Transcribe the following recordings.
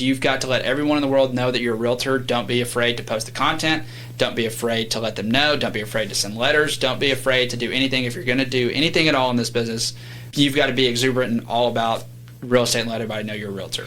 You've got to let everyone in the world know that you're a realtor. Don't be afraid to post the content. Don't be afraid to let them know. Don't be afraid to send letters. Don't be afraid to do anything. If you're going to do anything at all in this business, you've got to be exuberant and all about real estate and let everybody know you're a realtor.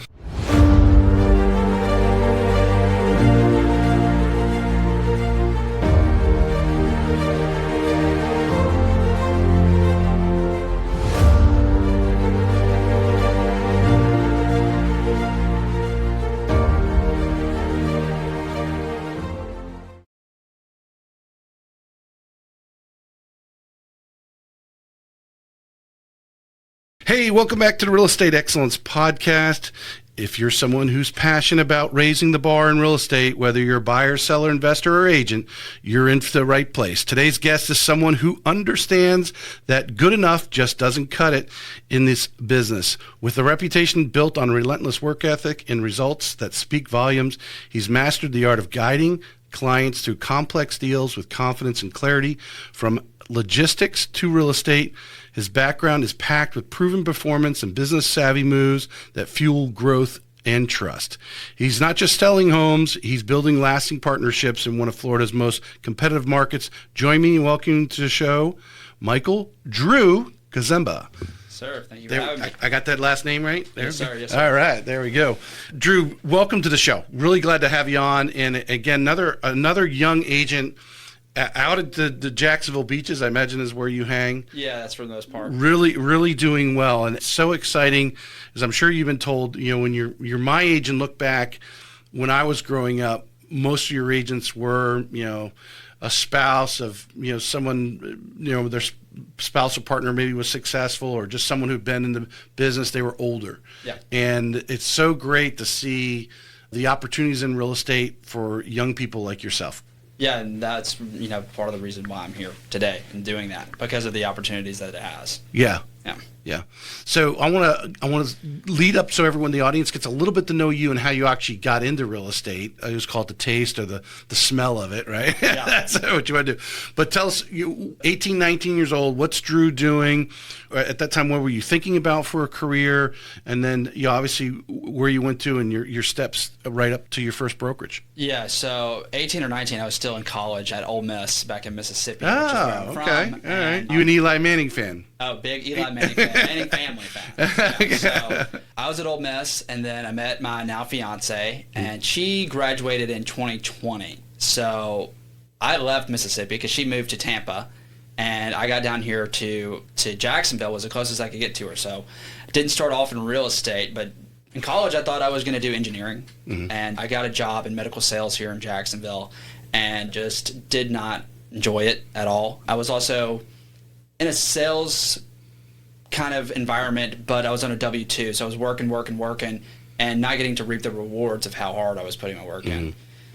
Hey, welcome back to the Real Estate Excellence Podcast. If you're someone who's passionate about raising the bar in real estate, whether you're a buyer, seller, investor, or agent, you're in the right place. Today's guest is someone who understands that good enough just doesn't cut it in this business. With a reputation built on relentless work ethic and results that speak volumes, he's mastered the art of guiding clients through complex deals with confidence and clarity. From logistics to real estate, his background is packed with proven performance and business savvy moves that fuel growth and trust. He's not just selling homes, he's building lasting partnerships in one of Florida's most competitive markets. Join me in welcoming to the show, Michael Drew Kazemba. Sir, thank you for having me. I got that last name right? There? Yes, sir. Yes, sir. All right, there we go. Drew, welcome to the show. Really glad to have you on. And again, another young agent out at the Jacksonville beaches, I imagine, is where you hang. Yeah, that's for the most part. Really doing well. And it's so exciting, as I'm sure you've been told, when you're my age and look back, when I was growing up, most of your agents were, a spouse of, someone, their spouse or partner maybe was successful, or just someone who'd been in the business, they were older. Yeah. And it's so great to see the opportunities in real estate for young people like yourself. Yeah, and that's part of the reason why I'm here today and doing that, because of the opportunities that it has. Yeah. Yeah. Yeah. So I want to lead up so everyone in the audience gets a little bit to know you and how you actually got into real estate. I just call it the taste or the smell of it, right? Yeah. That's what you want to do. But tell us, 18, 19 years old, what's Drew doing? At that time, what were you thinking about for a career? And then obviously where you went to and your steps right up to your first brokerage. Yeah, so 18 or 19, I was still in college at Ole Miss back in Mississippi. Oh, which is where I'm okay. from. All right. You an Eli Manning fan? Oh, big Eli Manning fan. Manning family fan. Yeah, so I was at Ole Miss, and then I met my now fiance, and she graduated in 2020. So I left Mississippi because she moved to Tampa, and I got down here to Jacksonville, was the closest I could get to her. So I didn't start off in real estate, but in college I thought I was going to do engineering, and I got a job in medical sales here in Jacksonville, and just did not enjoy it at all. I was also in a sales kind of environment, but I was on a W-2, so I was working, and not getting to reap the rewards of how hard I was putting my work in.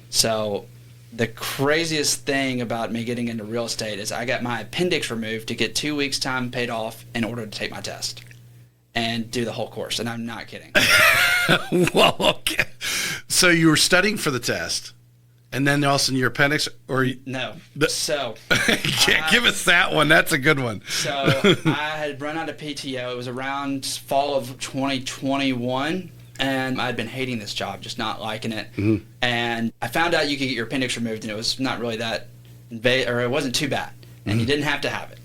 So the craziest thing about me getting into real estate is I got my appendix removed to get 2 weeks' time paid off in order to take my test and do the whole course, and I'm not kidding. Well, okay. So you were studying for the test, and then all of a sudden your appendix, or No. So give us that one. That's a good one. So I had run out of PTO. It was around fall of 2021, and I'd been hating this job, just not liking it. And I found out you could get your appendix removed, and it was not really it wasn't too bad, and you didn't have to have it.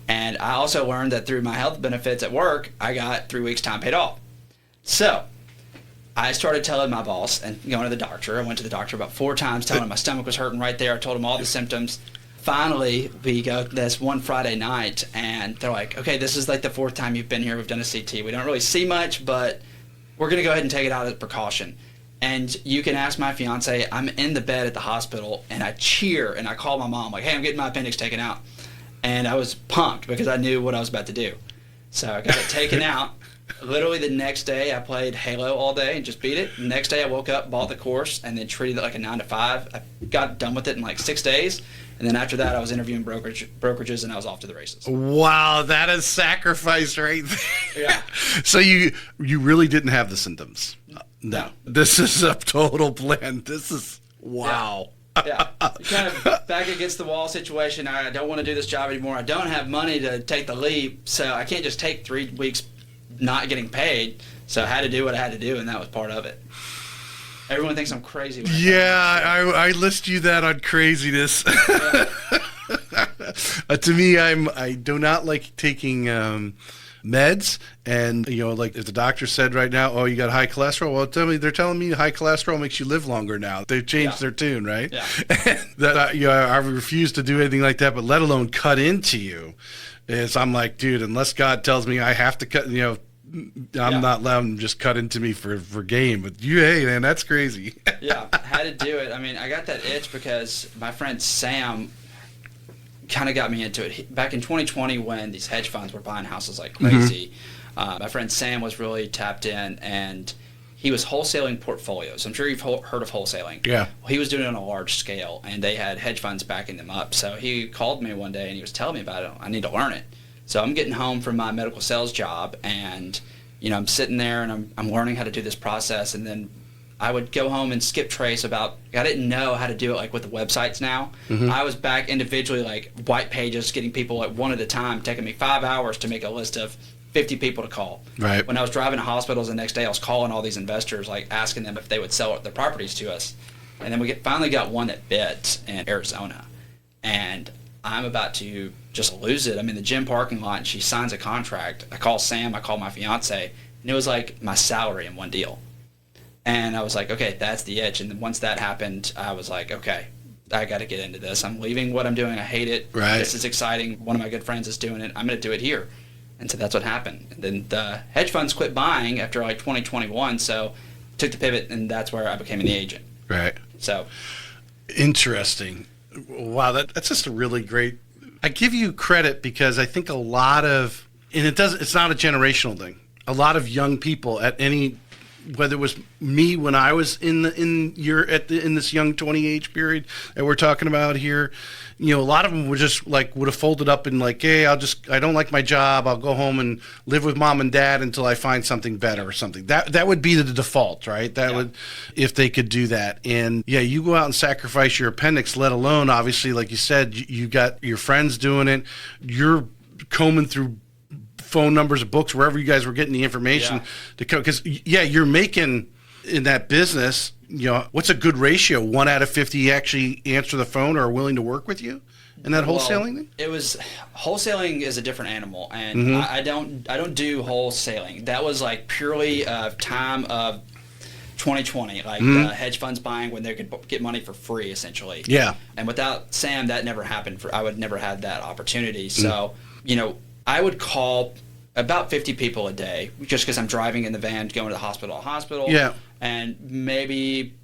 And I also learned that through my health benefits at work, I got 3 weeks' time paid off. So I started telling my boss and going to the doctor. I went to the doctor about 4 times, telling him my stomach was hurting right there. I told him all the symptoms. Finally, we go this one Friday night, and they're like, okay, this is like the 4th time you've been here. We've done a CT. We don't really see much, but we're going to go ahead and take it out as a precaution. And you can ask my fiance, I'm in the bed at the hospital, and I cheer, and I call my mom, like, hey, I'm getting my appendix taken out. And I was pumped because I knew what I was about to do. So I got it taken out. Literally the next day, I played Halo all day and just beat it. The next day, I woke up, bought the course, and then treated it like a 9 to 5. I got done with it in like 6 days. And then after that, I was interviewing brokerages, and I was off to the races. Wow, that is sacrifice right there. Yeah. So you really didn't have the symptoms? No. This is a total plan. This is, wow. Yeah. Kind of back against the wall situation. I don't want to do this job anymore. I don't have money to take the leap, so I can't just take 3 weeks not getting paid. So I had to do what I had to do, and that was part of it. Everyone thinks I'm crazy. When I list you that on craziness. Yeah. To me, I do not like taking meds, and like if the doctor said right now, oh, you got high cholesterol, well, they're telling me high cholesterol makes you live longer now. They've changed their tune, right? Yeah. That I refuse to do anything like that, but let alone cut into you. I'm like, dude, unless God tells me I have to cut, I'm not letting them just cut into me for game. But hey, man, that's crazy. Yeah, I had to do it. I mean, I got that itch because my friend Sam kind of got me into it. Back in 2020 when these hedge funds were buying houses like crazy, my friend Sam was really tapped in, and he was wholesaling portfolios. I'm sure you've heard of wholesaling. Yeah. Well, he was doing it on a large scale, and they had hedge funds backing them up. So he called me one day, and he was telling me about it. I need to learn it. So I'm getting home from my medical sales job, and I'm sitting there, and I'm learning how to do this process, and then I would go home and skip trace about, I didn't know how to do it like with the websites now. I was back individually, like white pages, getting people like one at a time, taking me 5 hours to make a list of 50 people to call. Right. When I was driving to hospitals the next day, I was calling all these investors, like asking them if they would sell their properties to us. And then we finally got one that bid in Arizona. And I'm about to just lose it. I'm in the gym parking lot, and she signs a contract. I call Sam, I call my fiance, and it was like my salary in one deal. And I was like, okay, that's the itch. And then once that happened, I was like, okay, I got to get into this. I'm leaving what I'm doing. I hate it. Right. This is exciting. One of my good friends is doing it. I'm going to do it here. And so that's what happened. And then the hedge funds quit buying after like 2021. So took the pivot, and that's where I became an agent. Right. So interesting. Wow, that's just a really great. I give you credit because I think a lot of, and it's not a generational thing. A lot of young people at any, whether it was me when I was in this young 20 age period that we're talking about here, a lot of them were just like would have folded up and like, hey, I don't like my job. I'll go home and live with mom and dad until I find something better or something. That would be the default, right? That would, if they could do that. And yeah, you go out and sacrifice your appendix, let alone obviously, like you said, you got your friends doing it. You're combing through phone numbers of books, wherever you guys were getting the information to come. Because you're making in that business, what's a good ratio? 1 out of 50 actually answer the phone or are willing to work with you in that wholesaling thing? It was, wholesaling is a different animal, and I don't do wholesaling. That was like purely a time of 2020, like the hedge funds buying when they could get money for free, essentially. Yeah. And without Sam, that never happened. I would never had that opportunity. So, I would call about 50 people a day just because I'm driving in the van going to hospital. Yeah. And maybe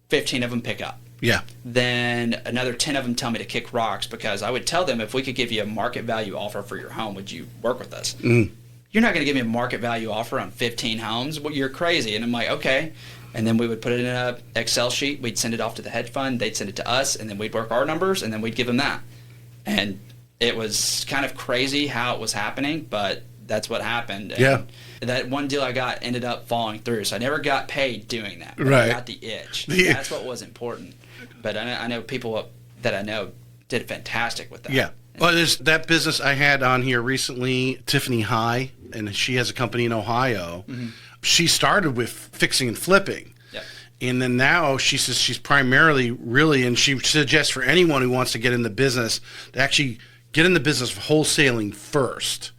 15 of them pick up. Yeah. Then another 10 of them tell me to kick rocks because I would tell them, if we could give you a market value offer for your home, would you work with us? You're not going to give me a market value offer on 15 homes. Well, you're crazy. And I'm like, okay. And then we would put it in an Excel sheet. We'd send it off to the hedge fund. They'd send it to us. And then we'd work our numbers. And then we'd give them that. And it was kind of crazy how it was happening, but that's what happened. And that one deal I got ended up falling through. So I never got paid doing that. But I got the itch. That's what was important. But I know people that I know did fantastic with that. Yeah. Well, there's that business I had on here recently, Tiffany High, and she has a company in Ohio. She started with fixing and flipping. And then now she says she's primarily really, and she suggests for anyone who wants to get in the business to actually get in the business of wholesaling first.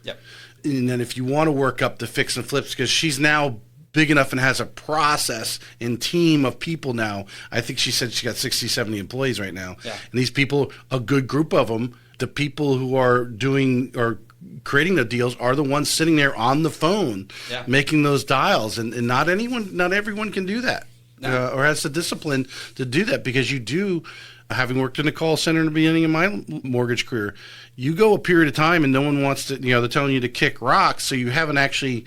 And then if you want to work up the fix and flips, because she's now big enough and has a process and team of people now. I think she said she got 60, 70 employees right now. And these people, a good group of them, the people who are doing or creating the deals are the ones sitting there on the phone making those dials. And not everyone can do that. Or has the discipline to do that, because you do, having worked in a call center in the beginning of my mortgage career, you go a period of time and no one wants to, they're telling you to kick rocks, so you haven't actually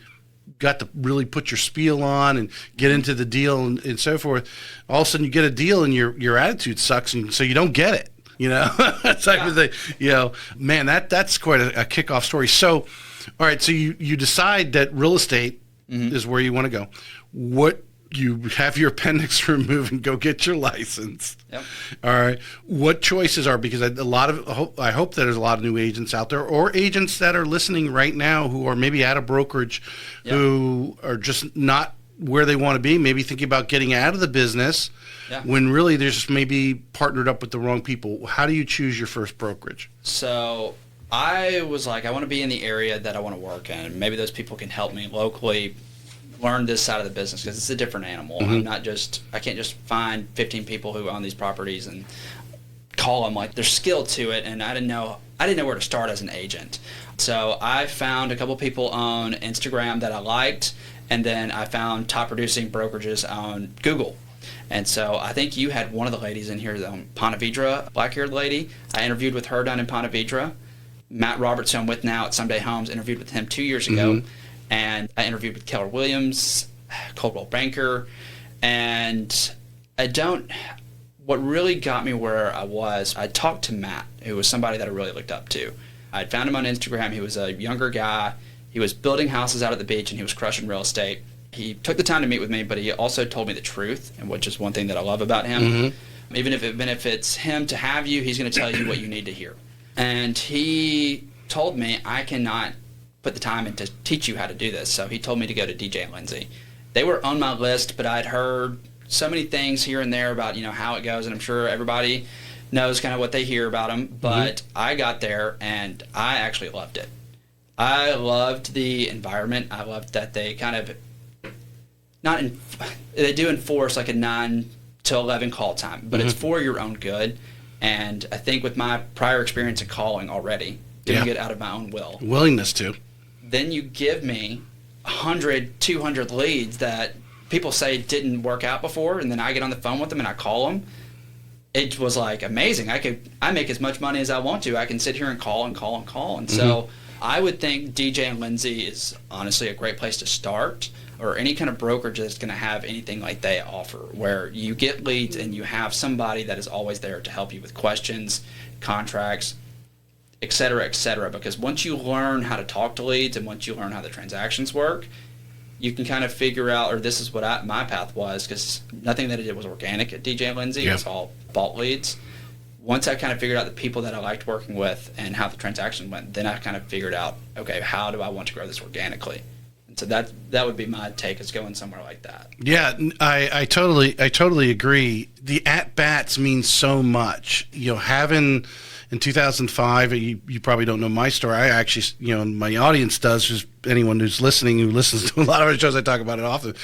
got to really put your spiel on and get into the deal and so forth. All of a sudden you get a deal and your attitude sucks, and so you don't get it, type of thing. Man, that's quite a kickoff story. So, all right, so you decide that real estate is where you want to go. What you have your appendix removed and go get your license. All right. What choices are, because I hope that there's a lot of new agents out there, or agents that are listening right now who are maybe at a brokerage who are just not where they want to be, maybe thinking about getting out of the business, when really they're just maybe partnered up with the wrong people. How do you choose your first brokerage? So I was like, I want to be in the area that I want to work in. Maybe those people can help me locally learn this side of the business, because it's a different animal. I can't just find 15 people who own these properties and call them. Like, there's skill to it, and I didn't know where to start as an agent. So I found a couple people on Instagram that I liked, and then I found top producing brokerages on Google. And so I think you had one of the ladies in here, Ponte Vedra, black-haired lady. I interviewed with her down in Ponte Vedra. Matt Roberts, who I'm with now at Someday Homes, interviewed with him 2 years ago. And I interviewed with Keller Williams, Coldwell Banker, and what really got me where I talked to Matt, who was somebody that I really looked up to. I'd found him on Instagram. He was a younger guy. He was building houses out at the beach, and he was crushing real estate. He took the time to meet with me, but he also told me the truth, and which is one thing that I love about him. Even if it benefits him to have you, he's going to tell you what you need to hear. And he told me I cannot put the time in to teach you how to do this. So he told me to go to DJ Lindsey. They were on my list, but I'd heard so many things here and there about, how it goes, and I'm sure everybody knows kind of what they hear about them. But I got there, and I actually loved it. I loved the environment. I loved that they kind of they do enforce like a 9 to 11 call time, but it's for your own good. And I think with my prior experience in calling already, doing it out of my own willingness to, then you give me 100, 200 leads that people say didn't work out before, and then I get on the phone with them and I call them. It was like amazing. I make as much money as I want to. I can sit here and call and call and call. And so I would think DJ Lindsey is honestly a great place to start, or any kind of brokerage that's going to have anything like they offer, where you get leads and you have somebody that is always there to help you with questions, contracts, et cetera, because once you learn how to talk to leads and once you learn how the transactions work, you can kind of figure out, or this is what my path was, because nothing that I did was organic at DJ Lindsey. It was all bought leads. Once I kind of figured out the people that I liked working with and how the transaction went, then I kind of figured out, okay, how do I want to grow this organically? And so that would be my take, is going somewhere like that. Yeah, I totally agree. The at-bats mean so much. Having in 2005, you probably don't know my story. I actually, my audience does, just anyone who's listening, who listens to a lot of our shows, I talk about it often.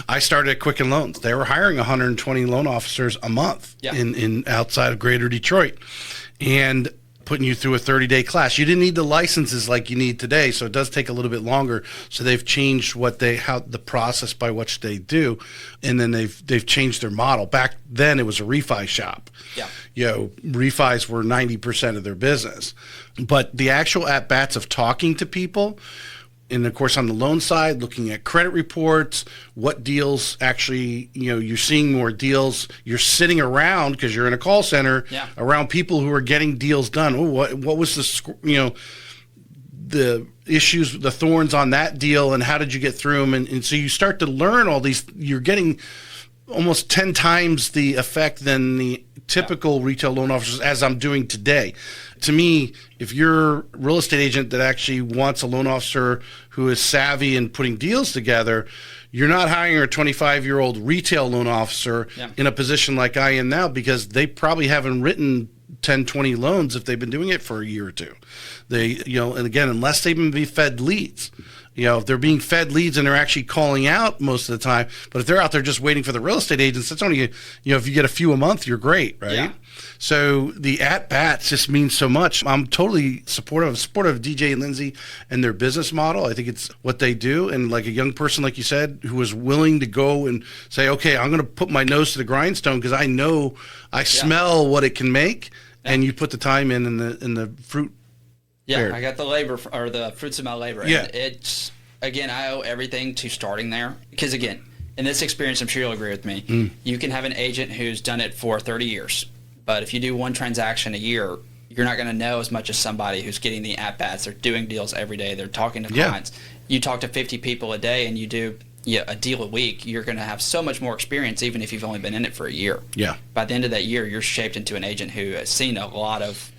I started at Quicken Loans. They were hiring 120 loan officers a month in outside of Greater Detroit, and putting you through a 30-day class. You didn't need the licenses like you need today, so it does take a little bit longer. So they've changed how the process by which they do, and then they've changed their model. Back then, it was a refi shop. Refis were 90% of their business, but the actual at bats of talking to people. And of course, on the loan side, looking at credit reports, what deals actually, you're seeing more deals. You're sitting around, because you're in a call center, around people who are getting deals done. Oh, what was the issues, the thorns on that deal, and how did you get through them? And so you start to learn all these. You're getting almost 10 times the effect than the typical retail loan officers, as I'm doing today. To me, if you're a real estate agent that actually wants a loan officer who is savvy in putting deals together, you're not hiring a 25-year-old retail loan officer in a position like I am now, because they probably haven't written 10, 20 loans if they've been doing it for a year or two. They, and again, unless they've been fed leads. If they're being fed leads and they're actually calling out most of the time, but if they're out there just waiting for the real estate agents, that's only, if you get a few a month, you're great, right? Yeah. So the at-bats just means so much. I'm totally supportive of DJ Lindsey and their business model. I think it's what they do. And like a young person, like you said, who was willing to go and say, okay, I'm going to put my nose to the grindstone, because I know, I smell what it can make, and you put the time in the fruit. Yeah, I got the labor, or the fruits of my labor. Yeah. And it's, again, I owe everything to starting there. Because, again, in this experience, I'm sure you'll agree with me, you can have an agent who's done it for 30 years. But if you do one transaction a year, you're not going to know as much as somebody who's getting the at-bats. They're doing deals every day. They're talking to clients. You talk to 50 people a day, and you do a deal a week. You're going to have so much more experience, even if you've only been in it for a year. Yeah. By the end of that year, you're shaped into an agent who has seen a lot of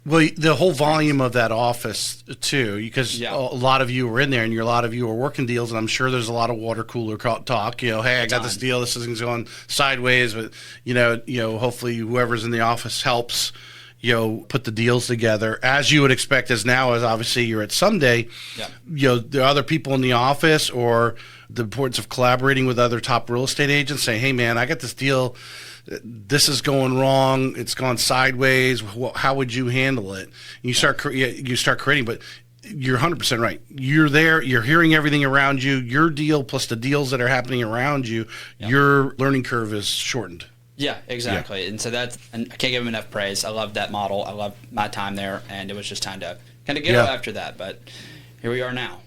Well, the whole volume of that office too, because a lot of you were in there, and a lot of you were working deals, and I'm sure there's a lot of water cooler talk. Hey, I got this deal. This thing's going sideways, but hopefully whoever's in the office helps, put the deals together as you would expect. As obviously you're at Someday, there are other people in the office, or the importance of collaborating with other top real estate agents, saying, hey man, I got this deal. This is going wrong. It's gone sideways. How would you handle it? You start creating, but you're 100% right. You're there. You're hearing everything around you. Your deal plus the deals that are happening around you. Your learning curve is shortened. Yeah, exactly. Yeah. And so and I can't give him enough praise. I love that model. I love my time there, and it was just time to kind of get up after that. But here we are now.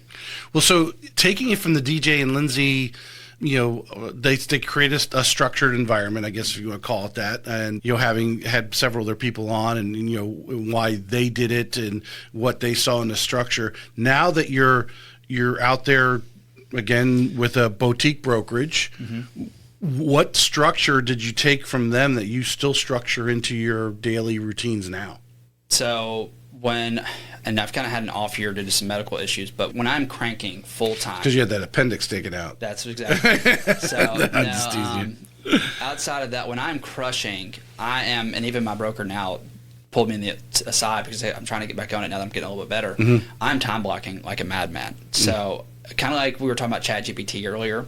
Well, so taking it from the DJ and Lindsey, they create a structured environment, I guess if you want to call it that, and having had several other people on, and why they did it and what they saw in the structure. Now that you're out there again with a boutique brokerage, what structure did you take from them that you still structure into your daily routines now? So and I've kind of had an off year due to some medical issues, but when I'm cranking full time, because you had that appendix taken out. That's exactly. So outside of that, when I'm crushing, and even my broker now pulled me aside because I'm trying to get back on it now that I'm getting a little bit better. I'm time blocking like a madman. So kind of like we were talking about ChatGPT earlier.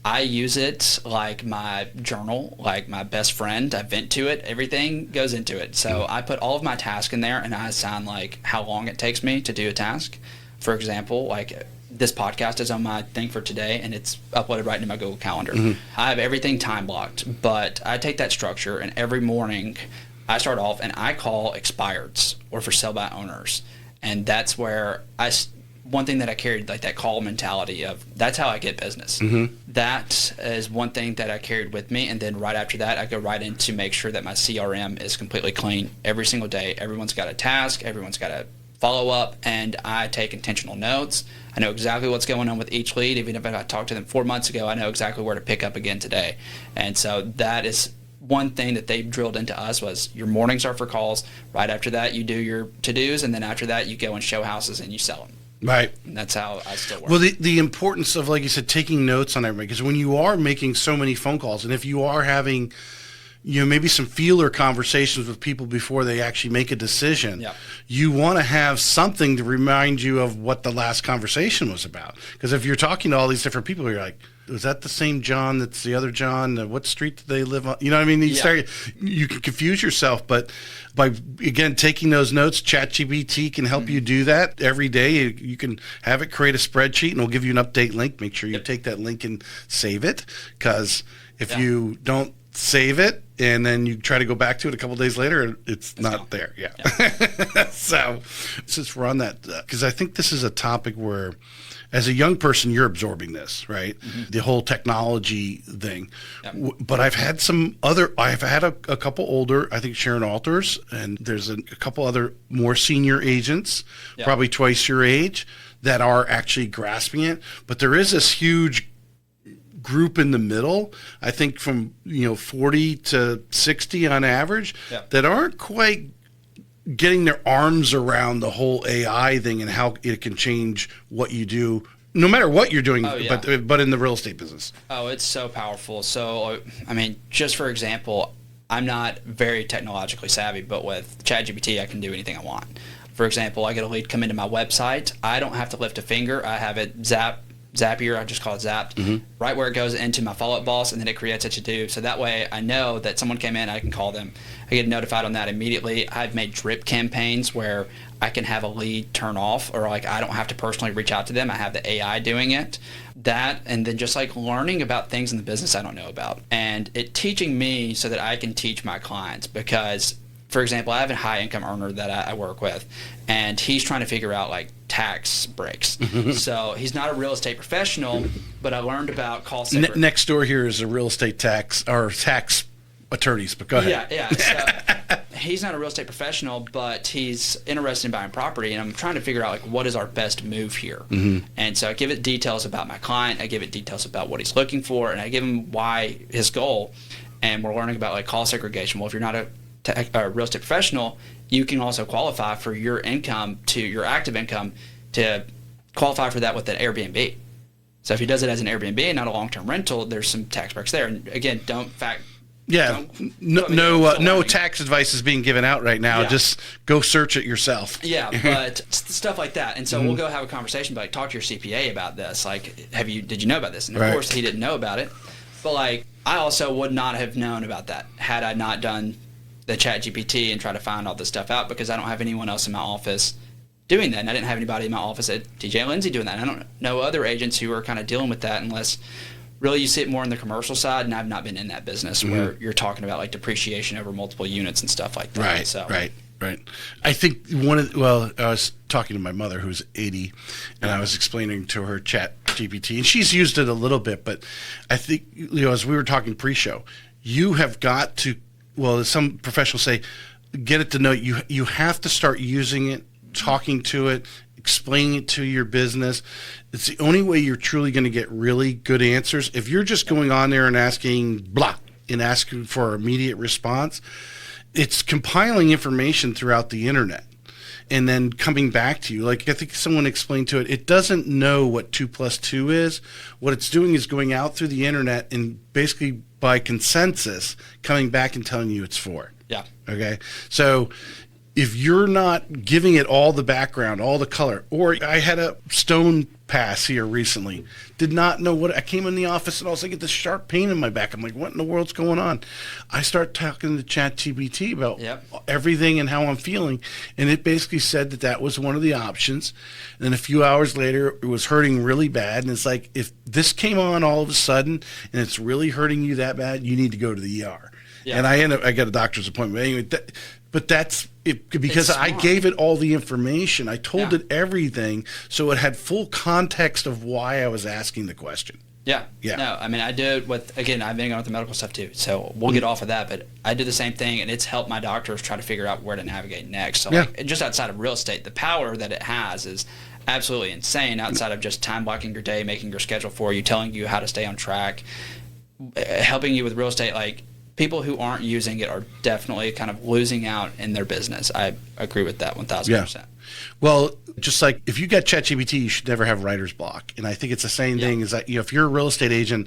I use it like my journal, like my best friend. I vent to it. Everything goes into it. So I put all of my tasks in there, and I assign like how long it takes me to do a task. For example, like this podcast is on my thing for today, and it's uploaded right into my Google Calendar. I have everything time blocked, but I take that structure, and every morning I start off and I call expireds or for sale by owners. And that's where one thing that I carried, like that call mentality of, that's how I get business. That is one thing that I carried with me. And then right after that, I go right in to make sure that my CRM is completely clean every single day. Everyone's got a task. Everyone's got a follow up. And I take intentional notes. I know exactly what's going on with each lead. Even if I talked to them 4 months ago, I know exactly where to pick up again today. And so that is one thing that they drilled into us, was your mornings are for calls. Right after that, you do your to-dos. And then after that, you go and show houses and you sell them. Right. And that's how I still work. Well, the importance of, like you said, taking notes on everybody, because when you are making so many phone calls, and if you are having, maybe some feeler conversations with people before they actually make a decision, you want to have something to remind you of what the last conversation was about. Because if you're talking to all these different people, you're like, was that the same John that's the other John? What street do they live on? You know what I mean? You can confuse yourself, but by, again, taking those notes, ChatGPT can help you do that every day. You can have it create a spreadsheet, and it'll give you an update link. Make sure you take that link and save it, because if you don't save it and then you try to go back to it a couple of days later, it's not there. So since we're on that, because I think this is a topic where, as a young person, you're absorbing this, right? The whole technology thing. But I've had a couple older, I think Sharon Alters, and there's a couple other more senior agents, probably twice your age, that are actually grasping it. But there is this huge group in the middle, I think from 40 to 60 on average, that aren't quite getting their arms around the whole AI thing and how it can change what you do, no matter what you're doing, but in the real estate business. Oh, it's so powerful. So, I mean, just for example, I'm not very technologically savvy, but with ChatGPT, I can do anything I want. For example, I get a lead come into my website. I don't have to lift a finger. I have it Zapier, I just call it Zapped, right where it goes into my follow-up boss, and then it creates a to-do. So that way I know that someone came in, I can call them. I get notified on that immediately. I've made drip campaigns where I can have a lead turn off, or like I don't have to personally reach out to them. I have the AI doing it. That, and then just like learning about things in the business I don't know about. And it teaching me so that I can teach my clients, because, for example, I have a high income earner that I work with, and he's trying to figure out like tax breaks. So he's not a real estate professional, but I learned about call center. Next door here is a real estate tax attorneys, but go ahead. So he's not a real estate professional, but he's interested in buying property, and I'm trying to figure out like what is our best move here. And so I give it details about my client, I give it details about what he's looking for, and I give him why his goal, and we're learning about like call segregation. Well, if you're not a real estate professional, you can also qualify for your active income to qualify for that with an Airbnb. So if he does it as an Airbnb and not a long-term rental, there's some tax breaks there. And again, no tax advice is being given out right now. Yeah. Just go search it yourself. Yeah, but stuff like that. And so we'll go have a conversation, but talk to your CPA about this. Like, did you know about this? And of course he didn't know about it. But like, I also would not have known about that had I not done the ChatGPT and try to find all this stuff out, because I don't have anyone else in my office doing that. And I didn't have anybody in my office at DJ Lindsey doing that. And I don't know other agents who are kind of dealing with that, unless really you see it more on the commercial side, and I've not been in that business where you're talking about like depreciation over multiple units and stuff like that. Right. I think I was talking to my mother who's 80, and I was explaining to her ChatGPT, and she's used it a little bit, but I think, as we were talking pre-show, you have got to, as some professionals say, get it to know you have to start using it, talking to it, explaining it to your business. It's the only way you're truly going to get really good answers. If you're just going on there and asking asking for immediate response, it's compiling information throughout the internet and then coming back to you. Like, I think someone explained to it doesn't know what 2 + 2 is. What it's doing is going out through the internet and basically by consensus coming back and telling you it's 4. Yeah. Okay. So if you're not giving it all the background, all the color, or I had a stone pass here recently, did not know I came in the office and I was like, get this sharp pain in my back. I'm like, what in the world's going on? I start talking to ChatGPT about everything and how I'm feeling. And it basically said that was one of the options. And then a few hours later, it was hurting really bad. And it's like, if this came on all of a sudden and it's really hurting you that bad, you need to go to the ER. Yeah. And I got a doctor's appointment. Anyway, but that's it, because I gave it all the information. I told it everything, so it had full context of why I was asking the question. Yeah. No, I mean, I do it with, again, I've been going with the medical stuff too, so we'll get off of that, but I do the same thing, and it's helped my doctors try to figure out where to navigate next. So like, just outside of real estate, the power that it has is absolutely insane, outside of just time blocking your day, making your schedule for you, telling you how to stay on track, helping you with real estate. Like, people who aren't using it are definitely kind of losing out in their business. I agree with that 1,000%. Yeah. Well, just like if you got ChatGPT, you should never have writer's block. And I think it's the same thing is that, if you're a real estate agent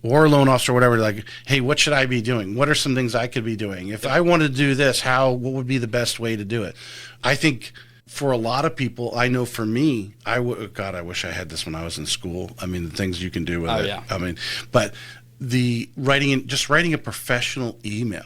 or a loan officer or whatever, like, hey, what should I be doing? What are some things I could be doing? If I wanted to do this, what would be the best way to do it? I think for a lot of people, I know for me, I wish I had this when I was in school. I mean, the things you can do with it. Yeah. I mean, but writing a professional email,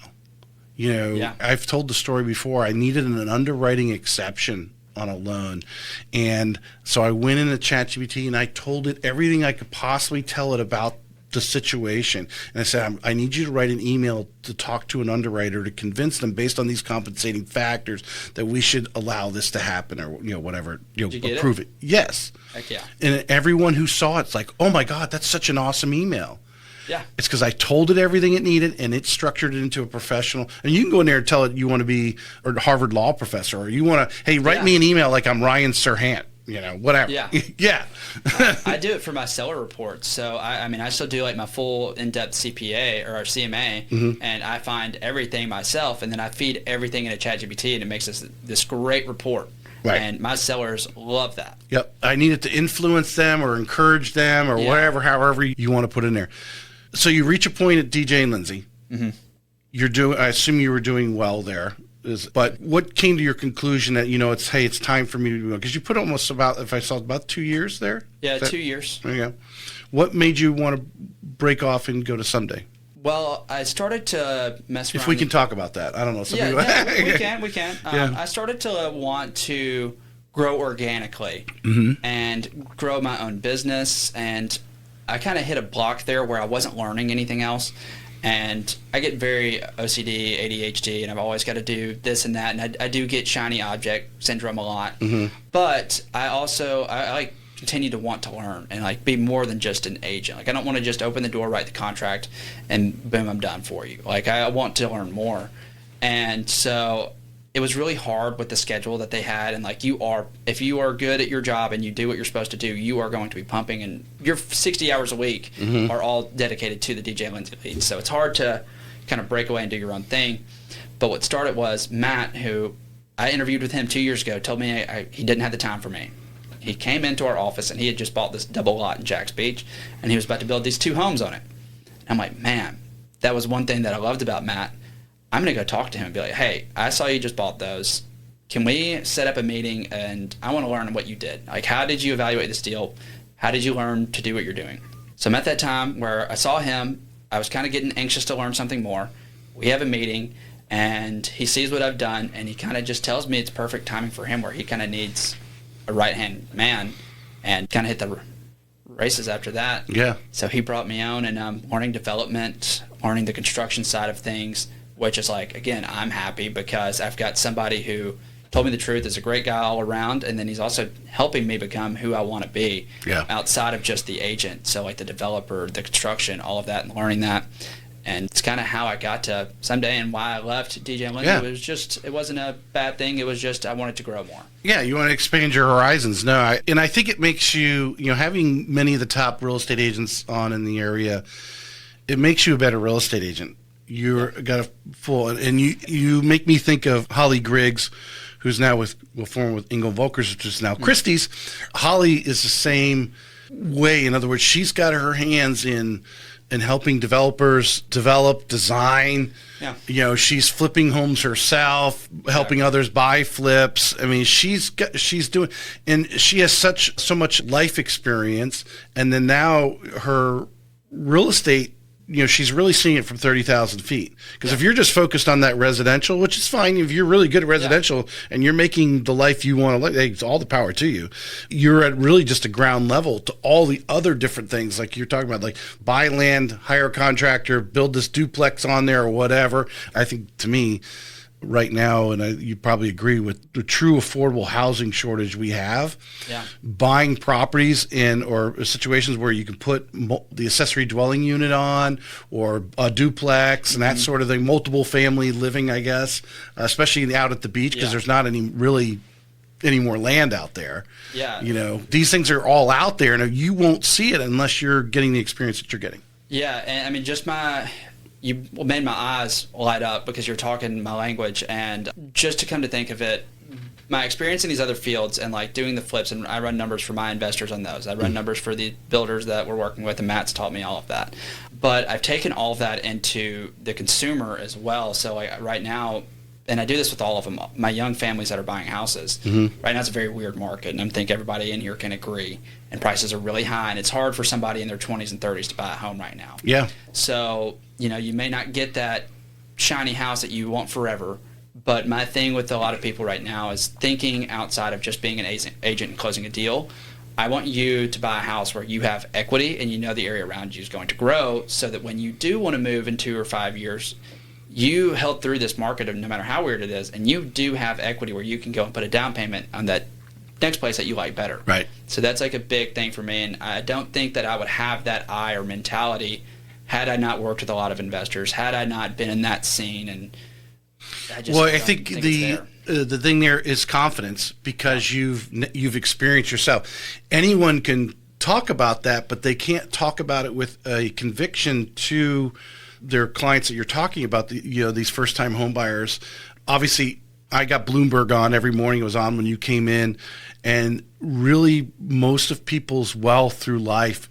I've told the story before. I needed an underwriting exception on a loan, and so I went into ChatGPT and I told it everything I could possibly tell it about the situation, and I said, I need you to write an email to talk to an underwriter to convince them, based on these compensating factors, that we should allow this to happen, or whatever, approve it. Yes. Heck yeah. And everyone who saw it's like, oh my God, that's such an awesome email. Yeah. It's because I told it everything it needed, and it structured it into a professional. And you can go in there and tell it you want to be a Harvard law professor, or you want to, hey, write me an email like I'm Ryan Serhant, whatever. Yeah. Yeah. I do it for my seller reports. So, I still do like my full in-depth CPA or CMA, and I find everything myself, and then I feed everything into ChatGPT, and it makes this great report. Right. And my sellers love that. Yep. I need it to influence them or encourage them or whatever, however you want to put in there. So you reach a point at DJ Lindsey. I assume you were doing well there. But what came to your conclusion that, it's time for me to do it? Because you put almost about 2 years there? Yeah, 2 years. There you go. What made you want to break off and go to Sunday? Well, I started to mess around. If we can talk about that. I don't know. We can. I started to want to grow organically and grow my own business, and I kind of hit a block there where I wasn't learning anything else. And I get very OCD, ADHD, and I've always got to do this and that. And I do get shiny object syndrome a lot. But I also, I continue to want to learn and like be more than just an agent. Like, I don't want to just open the door, write the contract, and boom, I'm done for you. Like, I want to learn more. And so it was really hard with the schedule that they had. And like, if you are good at your job and you do what you're supposed to do, you are going to be pumping, and your 60 hours a week are all dedicated to the DJ Lindsey leads. So it's hard to kind of break away and do your own thing. But what started was Matt, who I interviewed with him 2 years ago, told me he didn't have the time for me. He came into our office, and he had just bought this double lot in Jacks Beach, and he was about to build these 2 homes on it. I'm like, man, that was one thing that I loved about Matt. I'm going to go talk to him and be like, hey, I saw you just bought those. Can we set up a meeting, and I want to learn what you did. Like, how did you evaluate this deal? How did you learn to do what you're doing? So I'm at that time where I saw him. I was kind of getting anxious to learn something more. We have a meeting, and he sees what I've done, and he kind of just tells me it's perfect timing for him, where he kind of needs a right-hand man, and kind of hit the races after that. Yeah. So he brought me on, and I'm learning development, learning the construction side of things, which is like, again, I'm happy because I've got somebody who told me the truth, is a great guy all around, and then he's also helping me become who I want to be outside of just the agent. So like the developer, the construction, all of that, and learning that. And it's kind of how I got to someday, and why I left DJ Lindsey. Yeah. It wasn't a bad thing. It was just I wanted to grow more. Yeah, you want to expand your horizons. No, I think it makes you, having many of the top real estate agents on in the area, it makes you a better real estate agent. You're got a full, and you make me think of Holly Griggs, who's now former with Ingle Volkers, which is now Christie's. Holly is the same way. In other words, she's got her hands in helping developers develop, design. Yeah. She's flipping homes herself, helping others buy flips. I mean, she's doing, and she has so much life experience. And then now her real estate, she's really seeing it from 30,000 feet. Because if you're just focused on that residential, which is fine, if you're really good at residential and you're making the life you want to live, it's all the power to you. You're at really just a ground level to all the other different things, like you're talking about, like buy land, hire a contractor, build this duplex on there or whatever. I think, to me, right now, and you probably agree with the true affordable housing shortage we have. Yeah. Buying properties or situations where you can put the accessory dwelling unit on, or a duplex and that sort of thing, multiple family living, I guess, especially out at the beach, because there's not any more land out there. Yeah. These things are all out there, and you won't see it unless you're getting the experience that you're getting. Yeah, and I mean, you made my eyes light up because you're talking my language. And just to come to think of it, my experience in these other fields and like doing the flips, and I run numbers for my investors on those. I run numbers for the builders that we're working with, and Matt's taught me all of that. But I've taken all of that into the consumer as well. So like right now, and I do this with all of them, my young families that are buying houses. Right now it's a very weird market, and I think everybody in here can agree. And prices are really high, and it's hard for somebody in their 20s and 30s to buy a home right now. Yeah. So, you may not get that shiny house that you want forever, but my thing with a lot of people right now is thinking outside of just being an agent and closing a deal. I want you to buy a house where you have equity and the area around you is going to grow, so that when you do want to move in 2 or 5 years, you held through this market, no matter how weird it is, and you do have equity where you can go and put a down payment on that next place that you like better. Right. So that's like a big thing for me, and I don't think that I would have that eye or mentality had I not worked with a lot of investors, had I not been in that scene. And I think the thing there is confidence, because you've experienced yourself. Anyone can talk about that, but they can't talk about it with a conviction to their clients that you're talking about. These first-time home buyers. Obviously, I got Bloomberg on every morning. It was on when you came in, and really most of people's wealth through life,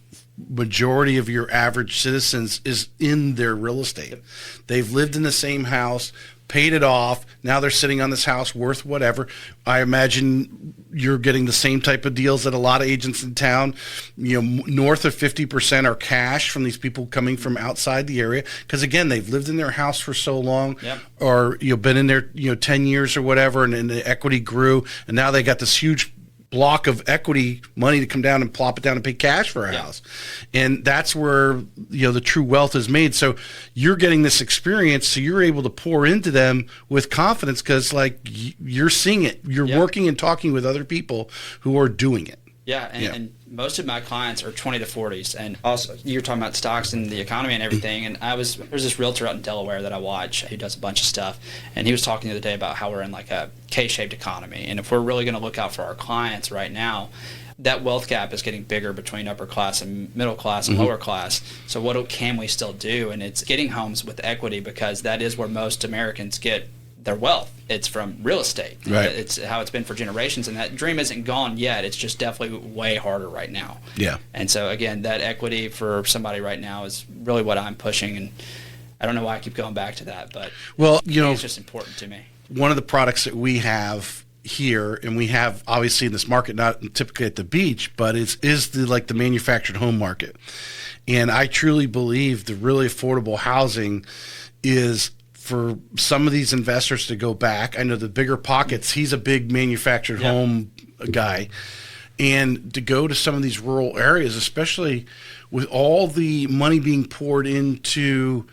majority of your average citizens, is in their real estate. Yep. They've lived in the same house, paid it off. Now they're sitting on this house worth whatever. I imagine you're getting the same type of deals that a lot of agents in town, north of 50% are cash from these people coming from outside the area. Because again, they've lived in their house for so long, or been in there 10 years or whatever, and the equity grew, and now they got this huge block of equity money to come down and plop it down and pay cash for a house. And that's where the true wealth is made. So you're getting this experience, so you're able to pour into them with confidence, because like you're seeing it, you're working and talking with other people who are doing it. Yeah, and most of my clients are 20 to 40s. And also, you're talking about stocks and the economy and everything. And there's this realtor out in Delaware that I watch who does a bunch of stuff. And he was talking the other day about how we're in like a K-shaped economy. And if we're really going to look out for our clients right now, that wealth gap is getting bigger between upper class and middle class and lower class. So what can we still do? And it's getting homes with equity, because that is where most Americans get their wealth. It's from real estate. Right. It's how it's been for generations, and that dream isn't gone yet. It's just definitely way harder right now. Yeah. And so again, that equity for somebody right now is really what I'm pushing, and I don't know why I keep going back to that, but it's just important to me. One of the products that we have here, and we have obviously in this market, not typically at the beach, but is the manufactured home market. And I truly believe the really affordable housing is for some of these investors to go back. I know the Bigger Pockets, he's a big manufactured home guy, and to go to some of these rural areas, especially with all the money being poured into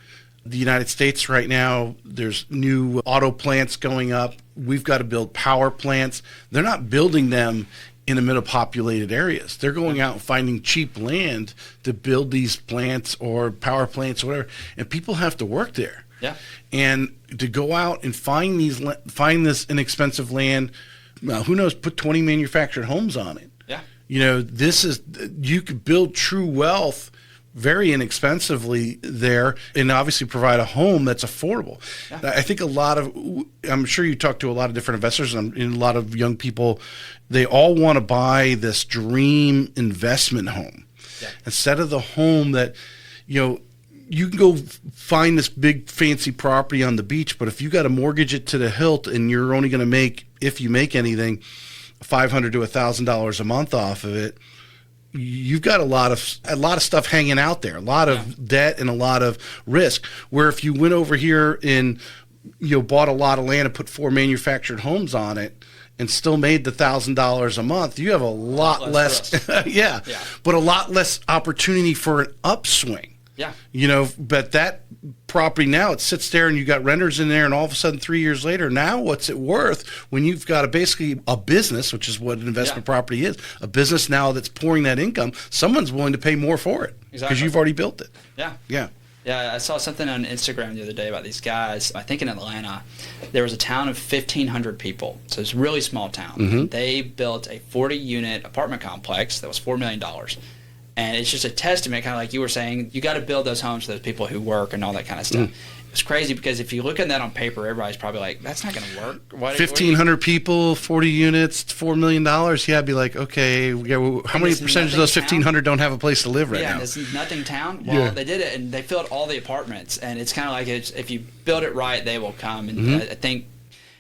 the United States right now. There's new auto plants going up. We've got to build power plants. They're not building them in the middle populated areas. They're going out and finding cheap land to build these plants or power plants or whatever, and people have to work there. Yeah. And to go out and find this inexpensive land, who knows, put 20 manufactured homes on it. Yeah. You could build true wealth very inexpensively there, and obviously provide a home that's affordable. Yeah. I think I'm sure you talk to a lot of different investors and a lot of young people, they all want to buy this dream investment home. Yeah. Instead of the home that, you can go find this big fancy property on the beach, but if you got to mortgage it to the hilt and you're only going to make, if you make anything, $500 to $1,000 a month off of it, you've got a lot of stuff hanging out there, a lot of debt and a lot of risk. Where if you went over here and bought a lot of land and put 4 manufactured homes on it and still made the $1,000 a month, you have a lot less but a lot less opportunity for an upswing. Yeah. But that property now, it sits there and you got renters in there, and all of a sudden 3 years later, now what's it worth when you've got basically a business, which is what an investment property is, a business now that's pouring that income, someone's willing to pay more for it because you've already built it. Yeah. Yeah. Yeah, I saw something on Instagram the other day about these guys. I think in Atlanta, there was a town of 1,500 people. So it's a really small town. Mm-hmm. They built a 40-unit apartment complex that was $4 million. And it's just a testament, kind of like you were saying, you got to build those homes for those people who work and all that kind of stuff. It's crazy because if you look at that on paper, everybody's probably like, that's not going to work. 1,500 people, 40 units, $4 million. Yeah, I'd be like, okay, how many percentage of those 1,500 don't have a place to live right now? Yeah, this is nothing town. Well, they did it, and they filled all the apartments. And it's kind of like if you build it right, they will come. And I think,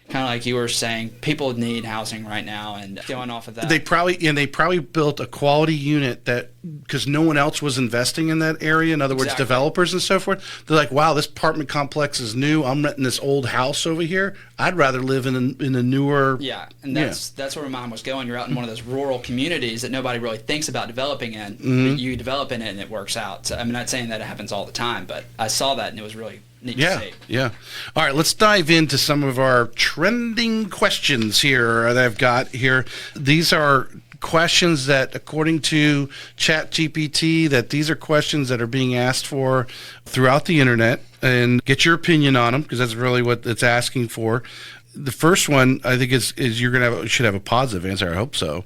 kind of like you were saying, people need housing right now, and going off of that, they probably built a quality unit that, because no one else was investing in that area. In other words, developers and so forth. They're like, wow, this apartment complex is new. I'm renting this old house over here. I'd rather live in a newer. Yeah, and that's where my mind was going. You're out in one of those rural communities that nobody really thinks about developing in. But you develop in it and it works out. So I'm not saying that it happens all the time, but I saw that and it was really neat to see. Yeah. All right, let's dive into some of our trending questions here that I've got here. These are questions that, according to ChatGPT, these are questions that are being asked for throughout the internet, and get your opinion on them, because that's really what it's asking for. The first one, I think, is should have a positive answer. I hope so.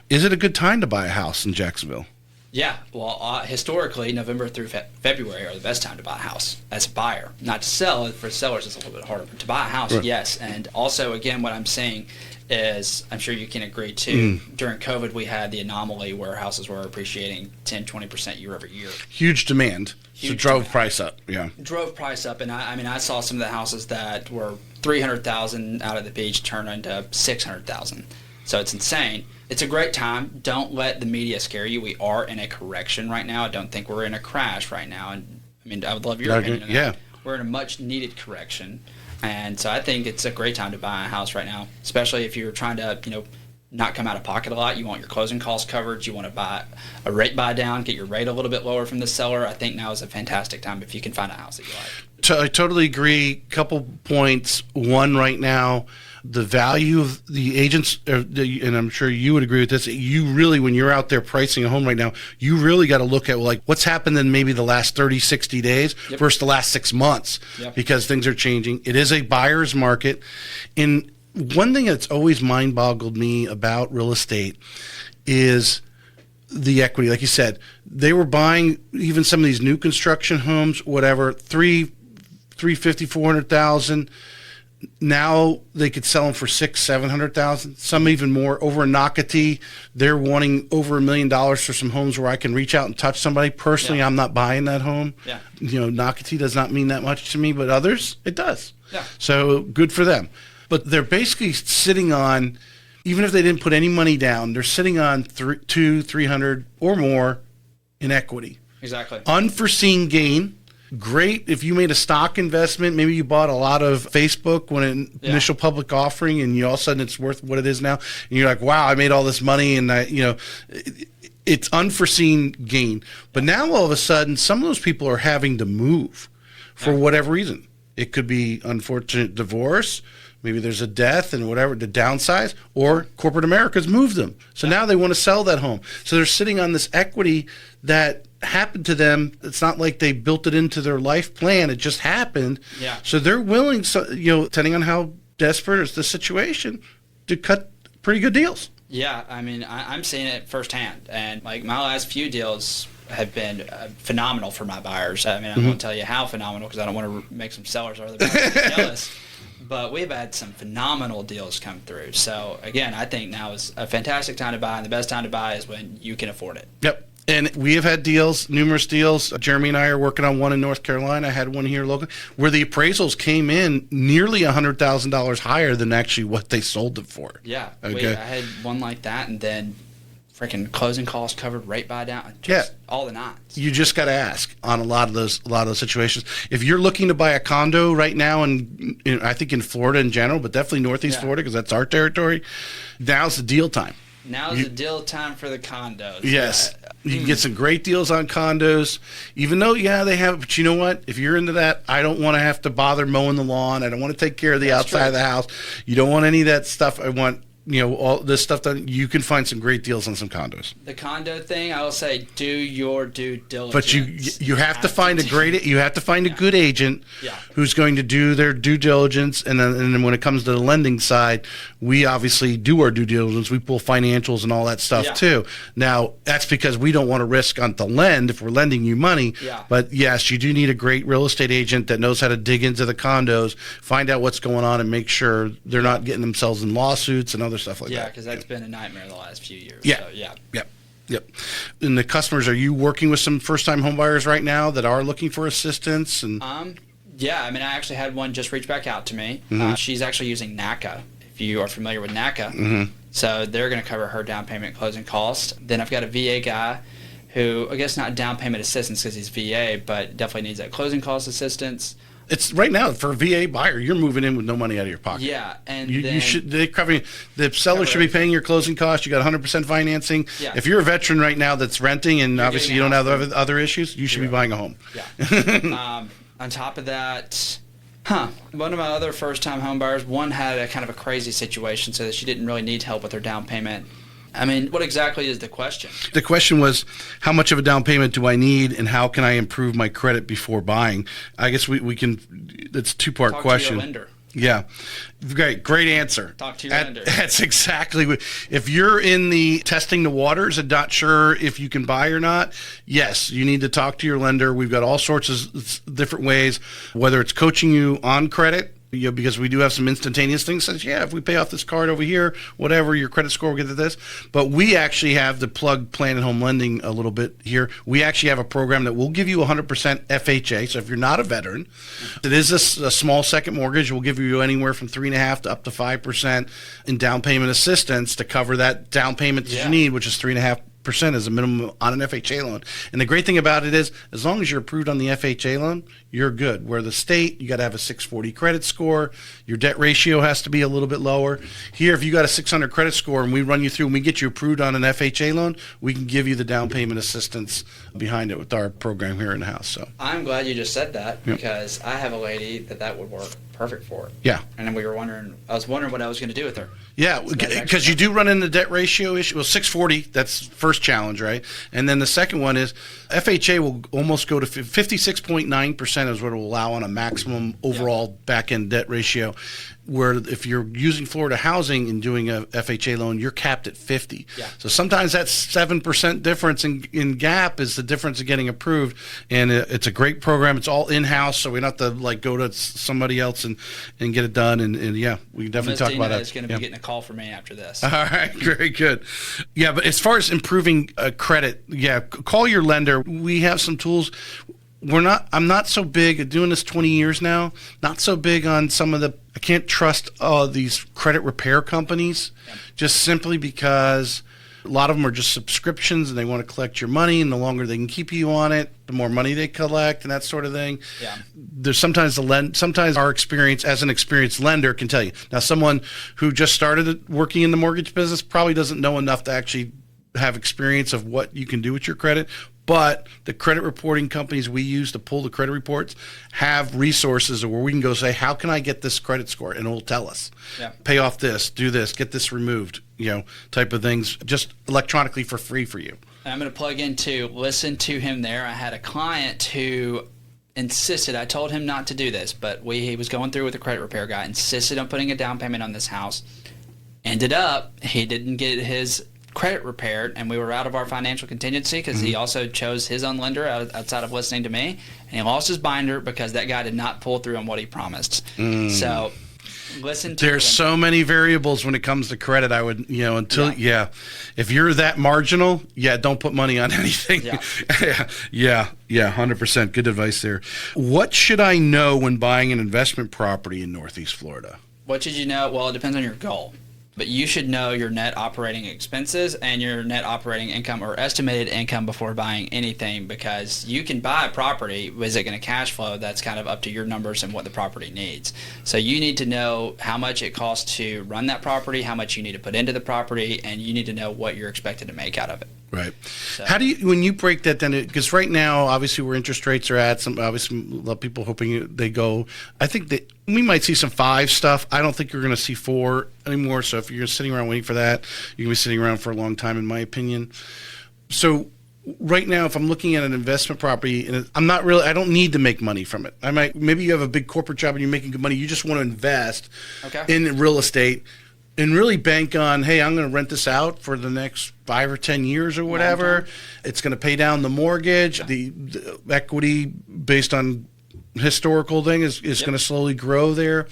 Is it a good time to buy a house in Jacksonville? Yeah, well, historically, November through February are the best time to buy a house as a buyer. Not to sell. For sellers, it's a little bit harder. But to buy a house, yes. And also, again, what I'm saying is, I'm sure you can agree, too, during COVID, we had the anomaly where houses were appreciating 10, 20% year over year. Huge demand. Drove price up, Drove price up, and I saw some of the houses that were $300,000 out of the beach turn into $600,000. So it's insane. It's a great time. Don't let the media scare you. We are in a correction right now. I don't think we're in a crash right now. And I mean, I would love your opinion on that. We're in a much needed correction. And so I think it's a great time to buy a house right now, especially if you're trying to, not come out of pocket a lot. You want your closing costs covered. You want to buy a rate buy down, get your rate a little bit lower from the seller. I think now is a fantastic time if you can find a house that you like. I totally agree. Couple points. One, right now, the value of the agents, and I'm sure you would agree with this, you really, when you're out there pricing a home right now, you really got to look at like what's happened in maybe the last 30, 60 days versus the last 6 months, because things are changing. It is a buyer's market. And one thing that's always mind-boggled me about real estate is the equity. Like you said, they were buying even some of these new construction homes, whatever, $350,000, $400,000. Now they could sell them for $600,000, $700,000, some even more. Over in Nocatee, they're wanting over $1 million for some homes where I can reach out and touch somebody. Personally, I'm not buying that home. Nocatee does not mean that much to me, but others, it does. So good for them. But they're basically sitting on, even if they didn't put any money down, they're sitting on $300 or more in equity. Exactly. Unforeseen gain. Great if you made a stock investment. Maybe you bought a lot of Facebook when an initial public offering, and you all of a sudden it's worth what it is now, and you're like, wow, I made all this money, and it's unforeseen gain. But now all of a sudden, some of those people are having to move for whatever reason. It could be unfortunate divorce. Maybe there's a death and whatever, to downsize, or corporate America's moved them. So now they want to sell that home. So they're sitting on this equity that happened to them. It's not like they built it into their life plan. It just happened. So they're willing, depending on how desperate is the situation, to cut pretty good deals. I mean, I'm seeing it firsthand. And like my last few deals have been phenomenal for my buyers. I mean, I won't tell you how phenomenal because I don't want to make some sellers or other buyers jealous. But we've had some phenomenal deals come through. So, again, I think now is a fantastic time to buy, and the best time to buy is when you can afford it. Yep. And we have had deals, numerous deals. Jeremy and I are working on one in North Carolina. I had one here locally where the appraisals came in nearly $100,000 higher than actually what they sold it for. I had one like that, and then freaking closing costs covered, rate buy down, all the knots. You just got to ask on a lot of those situations. If you're looking to buy a condo right now, and I think in Florida in general, but definitely Northeast Florida because that's our territory, now's the deal time. Now's the deal time for the condos. Yes. You can get some great deals on condos, even though, they have, but you know what? If you're into that, I don't want to have to bother mowing the lawn. I don't want to take care of the outside of the house. You don't want any of that stuff. I want all this stuff that you can find some great deals on some condos. The condo thing, I will say, do your due diligence. But you have to find a good agent who's going to do their due diligence, and then when it comes to the lending side, we obviously do our due diligence. We pull financials and all that stuff too. Now that's because we don't want to risk on to lend if we're lending you money. But yes, you do need a great real estate agent that knows how to dig into the condos, find out what's going on, and make sure they're not getting themselves in lawsuits and other stuff like that. Because that's been a nightmare the last few years. Yep. And the customers, are you working with some first-time homebuyers right now that are looking for assistance? And I mean, I actually had one just reach back out to me. She's actually using NACA, if you are familiar with NACA. So they're going to cover her down payment and closing costs. Then I've got a VA guy who, I guess not down payment assistance because he's VA, but definitely needs that closing cost assistance. It's right now for a VA buyer, you're moving in with no money out of your pocket. And you should. The seller should be paying your closing costs. You got 100% financing. If you're a veteran right now that's renting, and obviously you don't have other issues, you should be buying a home. On top of that, one of my other first-time home buyers, one had a kind of a crazy situation, so that she didn't really need help with her down payment. I mean, what exactly is the question? The question was, how much of a down payment do I need, and how can I improve my credit before buying? I guess we can. It's a two-part question. Talk to your lender. Yeah. Great answer. Talk to your lender. That's exactly what. If you're in the testing the waters and not sure if you can buy or not, yes, you need to talk to your lender. We've got all sorts of different ways, whether it's coaching you on credit, because we do have some instantaneous things that says, if we pay off this card over here, whatever, your credit score will get to this. But we actually have to plug Planet Home Lending a little bit here. We actually have a program that will give you 100% FHA. So if you're not a veteran, it is a small second mortgage. We'll give you anywhere from 3.5% to up to 5% in down payment assistance to cover that down payment that you need, which is 3.5% as a minimum on an FHA loan. And the great thing about it is, as long as you're approved on the FHA loan, you're good. Where the state, you got to have a 640 credit score. Your debt ratio has to be a little bit lower. Here, if you got a 600 credit score and we run you through and we get you approved on an FHA loan, we can give you the down payment assistance behind it with our program here in the house. So I'm glad you just said that because I have a lady that would work perfect for it. Yeah. And then I was wondering what I was going to do with her. Yeah, because you do run into debt ratio issue. Well, 640, that's first challenge, right? And then the second one is FHA will almost go to 56.9% is what it will allow on a maximum overall back-end debt ratio, where if you're using Florida housing and doing a FHA loan, you're capped at 50. Yeah. So sometimes that 7% difference in gap is the difference of getting approved. And it's a great program. It's all in-house, so we don't have to like go to somebody else and get it done. And yeah, we can definitely talk about that. Is going to be getting a call from me after this. All right, very good. Yeah, but as far as improving credit, call your lender. We have some tools. I'm not so big at doing this 20 years now. Not so big on I can't trust these credit repair companies, just simply because a lot of them are just subscriptions and they want to collect your money, and the longer they can keep you on it, the more money they collect and that sort of thing. Yeah. There's sometimes our experience as an experienced lender can tell you. Now, someone who just started working in the mortgage business probably doesn't know enough to actually have experience of what you can do with your credit. But the credit reporting companies we use to pull the credit reports have resources where we can go say, how can I get this credit score? And it'll tell us. Yeah. Pay off this, do this, get this removed, type of things, just electronically for free for you. I'm going to plug into listen to him there. I had a client who insisted, I told him not to do this, but he was going through with a credit repair guy, insisted on putting a down payment on this house. Ended up, he didn't get his credit repaired, and we were out of our financial contingency because he also chose his own lender outside of listening to me, and he lost his binder because that guy did not pull through on what he promised. So listen to there's so many variables when it comes to credit. I would if you're that marginal, don't put money on anything. Yeah 100%. Good advice there. What should I know when buying an investment property in Northeast Florida? What should you know? Well, it depends on your goal. But you should know your net operating expenses and your net operating income or estimated income before buying anything, because you can buy a property. Is it going to cash flow? That's kind of up to your numbers and what the property needs. So you need to know how much it costs to run that property, how much you need to put into the property, and you need to know what you're expected to make out of it. Right. So, how do you, when you break that down, because right now, obviously, where interest rates are at, obviously, a lot of people hoping they go, I think that we might see some 5 stuff. I don't think you're going to see 4 anymore. So if you're sitting around waiting for that, you're going to be sitting around for a long time, in my opinion. So right now, if I'm looking at an investment property, and I don't need to make money from it. Maybe you have a big corporate job and you're making good money. You just want to invest in real estate and really bank on, hey, I'm going to rent this out for the next 5 or 10 years or whatever. It's going to pay down the mortgage. The equity based on historical thing is going to slowly grow there.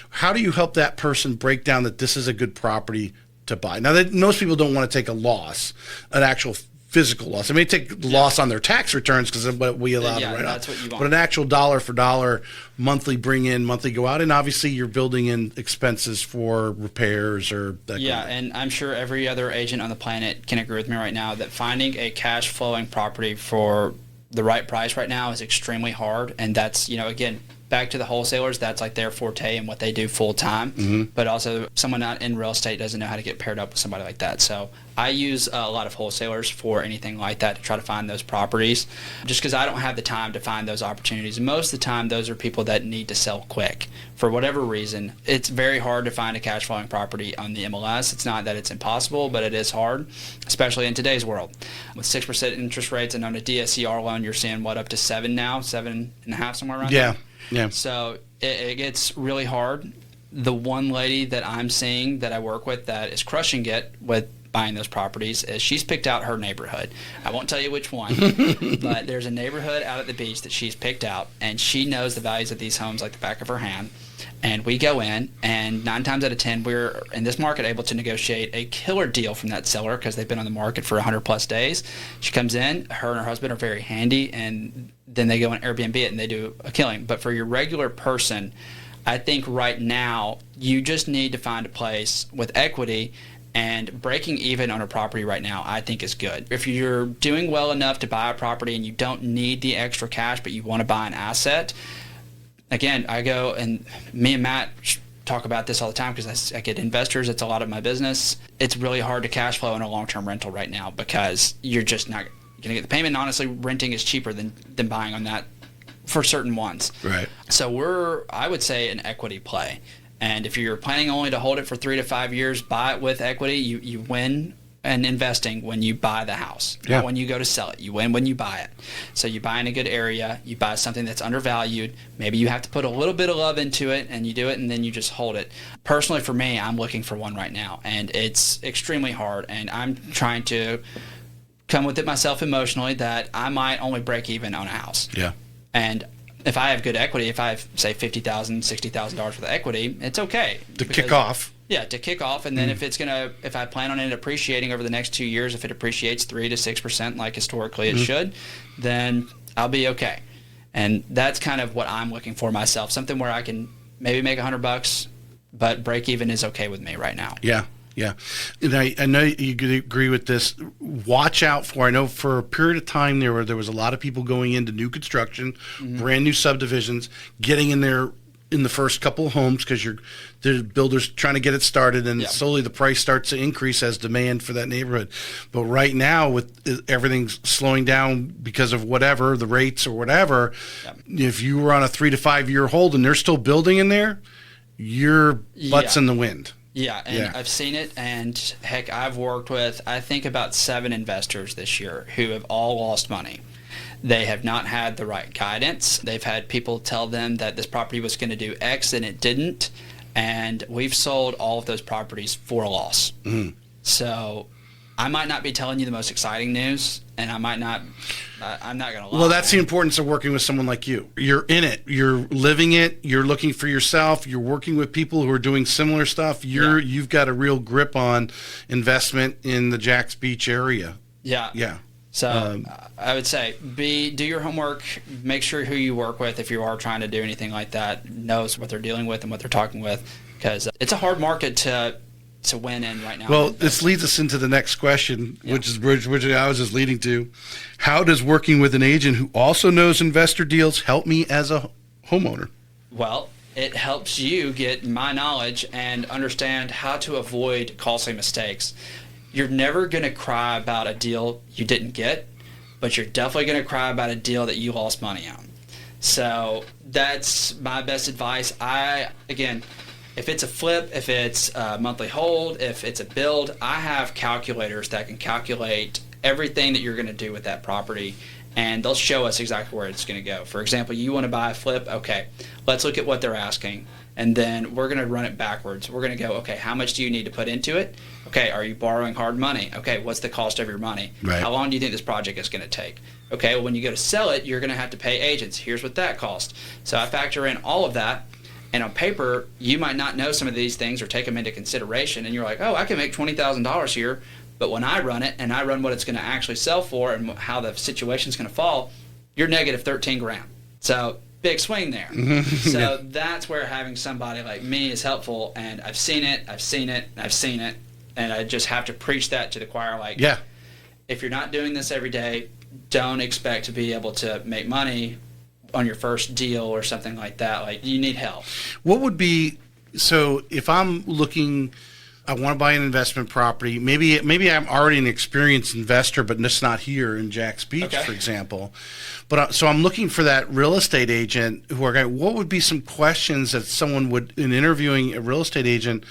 How do you help that person break down that this is a good property to buy? Now, most people don't want to take a loss, an actual physical loss. They may take loss on their tax returns because of what we allow to write off. But an actual dollar for dollar monthly bring in, monthly go out, and obviously you're building in expenses for repairs or that. Yeah, kind of and I'm sure every other agent on the planet can agree with me right now that finding a cash flowing property for the right price right now is extremely hard, and that's, again, back to the wholesalers, that's like their forte and what they do full time. But also someone not in real estate doesn't know how to get paired up with somebody like that. So I use a lot of wholesalers for anything like that to try to find those properties, just because I don't have the time to find those opportunities. Most of the time, those are people that need to sell quick. For whatever reason, it's very hard to find a cash flowing property on the MLS. It's not that it's impossible, but it is hard, especially in today's world. With 6% interest rates and on a DSCR loan, you're seeing up to 7 now, 7.5, somewhere around there. Yeah. So it gets really hard. The one lady that I'm seeing that I work with that is crushing it with buying those properties is she's picked out her neighborhood. I won't tell you which one, but there's a neighborhood out at the beach that she's picked out, and she knows the values of these homes like the back of her hand. And we go in, and 9 times out of 10, we're in this market able to negotiate a killer deal from that seller because they've been on the market for 100 plus days. She comes in, her and her husband are very handy, and then they go on Airbnb it and they do a killing. But for your regular person, I think right now you just need to find a place with equity, and breaking even on a property right now I think is good. If you're doing well enough to buy a property and you don't need the extra cash but you want to buy an asset, again, I go, and me and Matt talk about this all the time because I get investors. It's a lot of my business. It's really hard to cash flow in a long-term rental right now because you're just not going to get the payment. Honestly, renting is cheaper than buying on that for certain ones. Right. So we're, I would say, an equity play. And if you're planning only to hold it for 3 to 5 years, buy it with equity. You win in investing when you buy the house, not when you go to sell it. You win when you buy it. So you buy in a good area, you buy something that's undervalued. Maybe you have to put a little bit of love into it, and you do it, and then you just hold it. Personally, for me, I'm looking for one right now, and it's extremely hard. And I'm trying to come with it myself emotionally that I might only break even on a house. Yeah. And if I have good equity, if I have, say, $50,000, $60,000 worth of equity, it's okay. To kick off. Yeah, to kick off. And then if I plan on it appreciating over the next 2 years, if it appreciates 3 to 6% like historically it should, then I'll be okay. And that's kind of what I'm looking for myself. Something where I can maybe make $100, but break even is okay with me right now. Yeah. Yeah. And I know you could agree with this. Watch out for, I know for a period of time there was a lot of people going into new construction, brand new subdivisions, getting in there in the first couple of homes because the builders trying to get it started, and slowly the price starts to increase as demand for that neighborhood. But right now, with everything slowing down because of whatever, the rates or whatever, if you were on a 3 to 5 year hold and they're still building in there, your butt's in the wind. Yeah, and I've seen it, and heck, I've worked with, I think, about 7 investors this year who have all lost money. They have not had the right guidance. They've had people tell them that this property was going to do X and it didn't, and we've sold all of those properties for a loss. So I might not be telling you the most exciting news, and I might not, I'm not going to lie. Well, that's the importance of working with someone like you. You're in it. You're living it. You're looking for yourself. You're working with people who are doing similar stuff. You've got a real grip on investment in the Jacks Beach area. Yeah. Yeah. So I would say do your homework. Make sure who you work with, if you are trying to do anything like that, knows what they're dealing with and what they're talking with, because it's a hard market to win in right now. Well, this leads us into the next question, which I was just leading to. How does working with an agent who also knows investor deals help me as a homeowner? Well, it helps you get my knowledge and understand how to avoid costly mistakes. You're never going to cry about a deal you didn't get, but you're definitely going to cry about a deal that you lost money on. So that's my best advice. Again, if it's a flip, if it's a monthly hold, if it's a build, I have calculators that can calculate everything that you're going to do with that property, and they'll show us exactly where it's going to go. For example, you want to buy a flip, okay, let's look at what they're asking, and then we're going to run it backwards. We're going to go, okay, how much do you need to put into it? Okay, are you borrowing hard money? Okay, what's the cost of your money? Right. How long do you think this project is going to take? Okay, well, when you go to sell it, you're going to have to pay agents. Here's what that costs. So I factor in all of that. And on paper, you might not know some of these things or take them into consideration, and you're like, oh, I can make $20,000 here, but when I run it and I run what it's going to actually sell for and how the situation's going to fall, you're negative $13,000. So big swing there. So that's where having somebody like me is helpful, and I've seen it, and I just have to preach that to the choir. Like, if you're not doing this every day, don't expect to be able to make money on your first deal or something like that. Like, you need help. What would be, so if I'm looking, I want to buy an investment property, maybe I'm already an experienced investor, but just not here in Jacks Beach, for example. But so I'm looking for that real estate agent who are going, what would be some questions that someone would, in interviewing a real estate agent,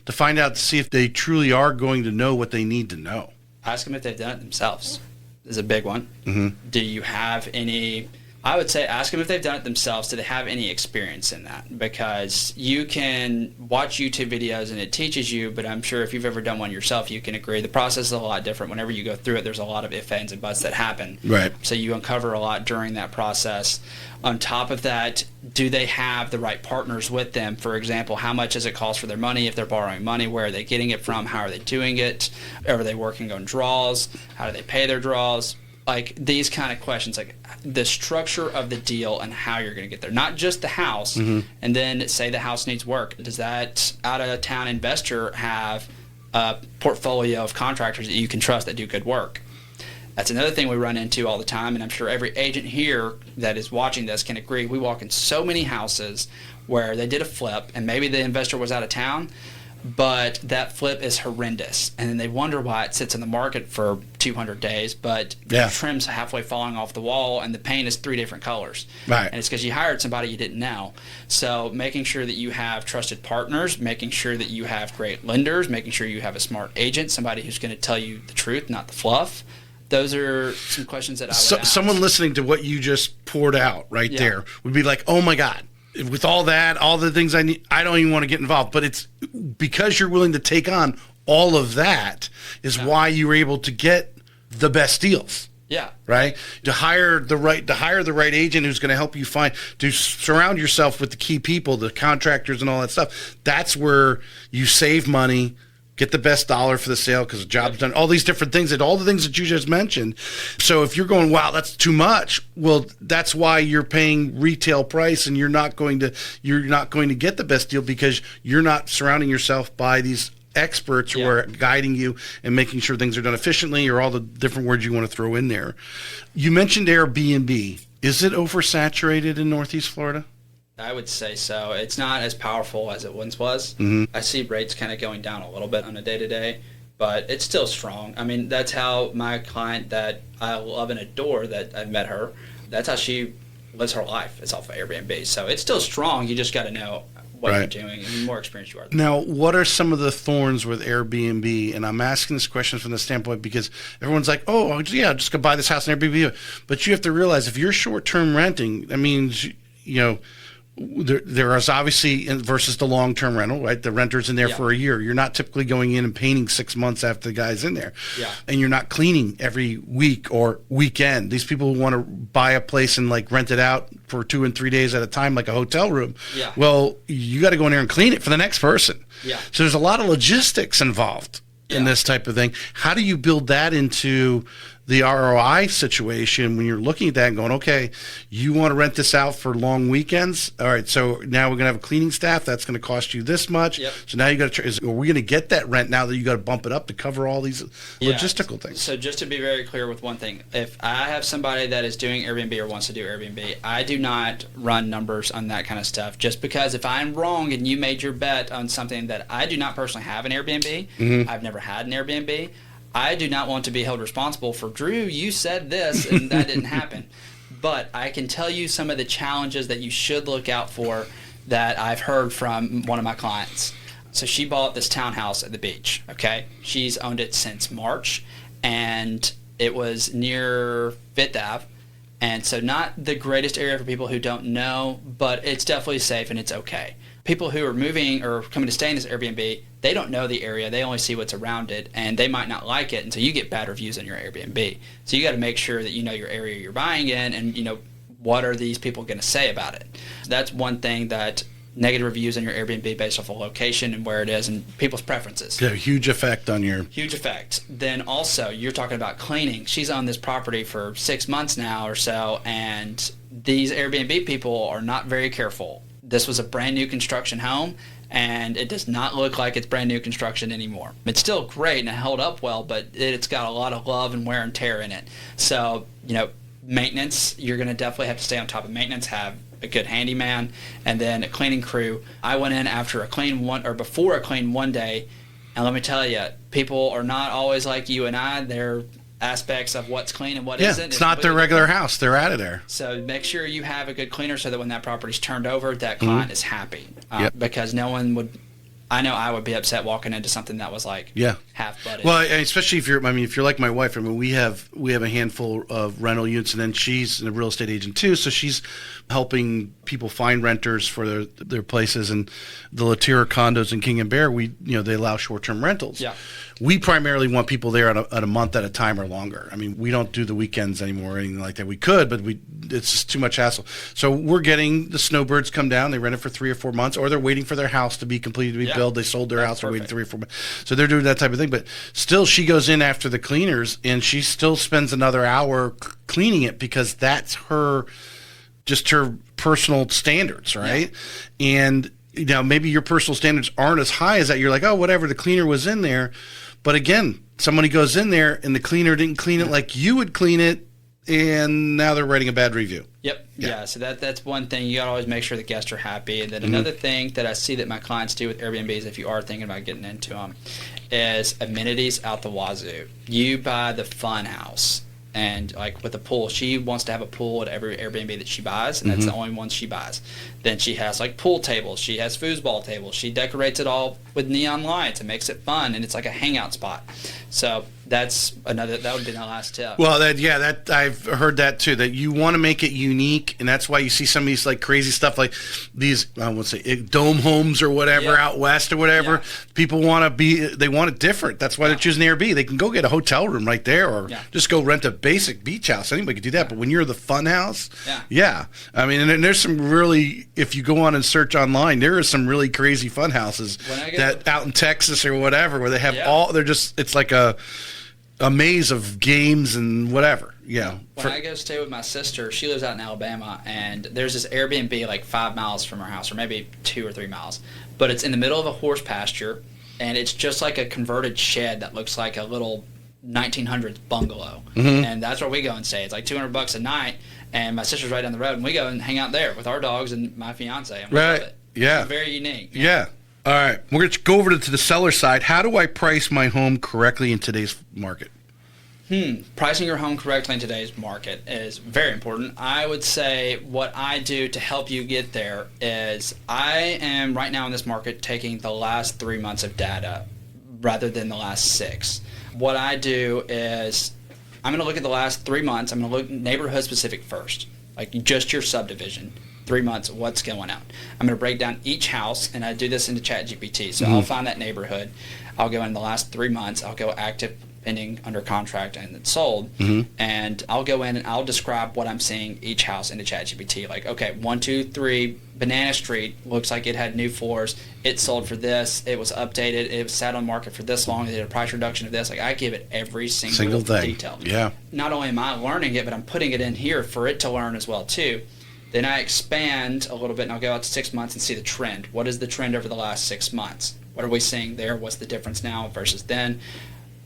to find out, to see if they truly are going to know what they need to know? Ask them if they've done it themselves. This is a big one. Do you have any, I would say ask them if they've done it themselves. Do they have any experience in that? Because you can watch YouTube videos and it teaches you, but I'm sure if you've ever done one yourself, you can agree the process is a lot different. Whenever you go through it, there's a lot of ifs, ands, and buts that happen. Right. So you uncover a lot during that process. On top of that, do they have the right partners with them? For example, how much does it cost for their money? If they're borrowing money, where are they getting it from? How are they doing it? Are they working on draws? How do they pay their draws? Like, these kind of questions, like the structure of the deal and how you're going to get there. Not just the house, and then say the house needs work. Does that out-of-town investor have a portfolio of contractors that you can trust that do good work? That's another thing we run into all the time, and I'm sure every agent here that is watching this can agree. We walk in so many houses where they did a flip, and maybe the investor was out of town, but that flip is horrendous. And then they wonder why it sits in the market for 200 days, but the trim's halfway falling off the wall and the paint is 3 different colors. Right. And it's because you hired somebody you didn't know. So making sure that you have trusted partners, making sure that you have great lenders, making sure you have a smart agent, somebody who's going to tell you the truth, not the fluff. Those are some questions that I would ask. Someone listening to what you just poured out there would be like, oh my God, with all that, all the things I need, I don't even want to get involved. But it's because you're willing to take on all of that is why you were able to get the best deals. Yeah. Right. To hire the right agent who's going to help you to surround yourself with the key people, the contractors and all that stuff. That's where you save money, get the best dollar for the sale because the job's done, all these different things, and all the things that you just mentioned. So if you're going, wow, that's too much, well, that's why you're paying retail price and you're not going to get the best deal because you're not surrounding yourself by these experts who are guiding you and making sure things are done efficiently, or all the different words you want to throw in there. You mentioned Airbnb. Is it oversaturated in Northeast Florida? I would say so. It's not as powerful as it once was. Mm-hmm. I see rates kind of going down a little bit on a day-to-day, but it's still strong. I mean, that's how my client that I love and adore, that I've met her, that's how she lives her life. It's off of Airbnb. So it's still strong. You just got to know what you're doing, and the more experience you are. Now, what are some of the thorns with Airbnb? And I'm asking this question from the standpoint because everyone's like, oh, yeah, just go buy this house on Airbnb. But you have to realize if you're short-term renting, that means, there is obviously versus the long-term rental, right? The renter's in there for a year. You're not typically going in and painting 6 months after the guy's in there. Yeah. And you're not cleaning every week or weekend. These people who want to buy a place and rent it out for 2 and 3 days at a time, like a hotel room. Yeah. Well, you got to go in there and clean it for the next person. Yeah. So there's a lot of logistics involved in this type of thing. How do you build that into the ROI situation when you're looking at that and going, okay, you want to rent this out for long weekends? All right, so now we're going to have a cleaning staff. That's going to cost you this much. Yep. So now you got to, are we going to get that rent now that you got to bump it up to cover all these logistical things? So just to be very clear with one thing, if I have somebody that is doing Airbnb or wants to do Airbnb, I do not run numbers on that kind of stuff, just because if I'm wrong and you made your bet on something that I do not personally have an Airbnb, I've never had an Airbnb, I do not want to be held responsible for, Drew, you said this and that didn't happen. But I can tell you some of the challenges that you should look out for that I've heard from one of my clients. So she bought this townhouse at the beach, okay? She's owned it since March, and it was near Fifth Ave. And so not the greatest area for people who don't know, but it's definitely safe and it's okay. People who are moving or coming to stay in this Airbnb, they don't know the area. They only see what's around it, and they might not like it, and so you get bad reviews on your Airbnb. So you got to make sure that you know your area you're buying in, and what are these people going to say about it. So that's one thing, that negative reviews on your Airbnb based off of location and where it is and people's preferences. Yeah, huge effect on your... Huge effect. Then also, you're talking about cleaning. She's owned this property for 6 months now or so, and these Airbnb people are not very careful. This was a brand new construction home, and it does not look like it's brand new construction anymore. It's still great and it held up well, but it's got a lot of love and wear and tear in it. So, maintenance, you're going to definitely have to stay on top of maintenance, have a good handyman, and then a cleaning crew. I went in after a clean one, or before a clean one day, and let me tell you, people are not always like you and I. They're aspects of what's clean and what isn't. It's not their regular house. They're out of there. So make sure you have a good cleaner so that when that property's turned over, that client is happy. Because no one would... I know I would be upset walking into something that was half butted. Well, especially if you're like my wife. We have a handful of rental units, and then she's a real estate agent too. So she's helping people find renters for their places. And the Latira condos in King and Bear, they allow short-term rentals. Yeah. We primarily want people there at a month at a time or longer. We don't do the weekends anymore or anything like that. We could, but it's just too much hassle. So we're getting the snowbirds come down. They rent it for 3 or 4 months, or they're waiting for their house to be completed to be built. They sold their house. They're waiting 3 or 4 months. So they're doing that type of thing. But still, she goes in after the cleaners, and she still spends another hour cleaning it because that's her personal standards, right? Yeah. And maybe your personal standards aren't as high as that. You're like, oh, whatever, the cleaner was in there. But again, somebody goes in there and the cleaner didn't clean it like you would clean it. and now they're writing a bad review. Yep. Yeah. So that's one thing. You got to always make sure the guests are happy. And then another thing that I see that my clients do with Airbnbs, if you are thinking about getting into them, is amenities out the wazoo. You buy the fun house. And like with a pool, she wants to have a pool at every Airbnb that she buys, and that's the only one she buys. Then she has like pool tables. She has foosball tables. She decorates it all with neon lights and makes it fun, and it's like a hangout spot. So that's another. That would be my last tip. Well, that I've heard that too. That you want to make it unique, and that's why you see some of these like crazy stuff, like these I won't say dome homes or whatever out west or whatever. Yeah. People they want it different. That's why they're choosing Airbnb. They can go get a hotel room right there, or just go rent a basic beach house. Anybody could do that. But when you're the fun house, I mean, and there's some really, if you go on and search online, there are some really crazy fun houses that out in Texas or whatever, where they have it's like a maze of games and whatever. Yeah. When I go stay with my sister, she lives out in Alabama, and there's this Airbnb like 5 miles from her house, or maybe 2 or 3 miles, but it's in the middle of a horse pasture, and it's just like a converted shed that looks like a little 1900s bungalow. And that's where we go and stay. It's like $200 a night, and my sister's right down the road, and we go and hang out there with our dogs and my fiance, and we love it. Yeah. It's very unique. Yeah. All right, we're going to go over to the seller side. How do I price my home correctly in today's market? Pricing your home correctly in today's market is very important. I would say what I do to help you get there is I am right now in this market taking the last 3 months of data rather than the last 6. What I do is I'm going to look at the last 3 months. I'm going to look neighborhood specific first, like just your subdivision. 3 months, what's going on. I'm going to break down each house, and I do this into ChatGPT. So I'll find that neighborhood. I'll go in the last 3 months. I'll go active, pending, under contract, and it's sold. And I'll go in and I'll describe what I'm seeing each house into ChatGPT. Like, okay, 1, 2, 3, Banana Street looks like it had new floors. It sold for this. It was updated. It was sat on market for this long. They did a price reduction of this. Like, I give it every single thing. Detail. Yeah. Not only am I learning it, but I'm putting it in here for it to learn as well too. Then I expand a little bit, and I'll go out to 6 months and see the trend. What is the trend over the last 6 months? What are we seeing there? What's the difference now versus then?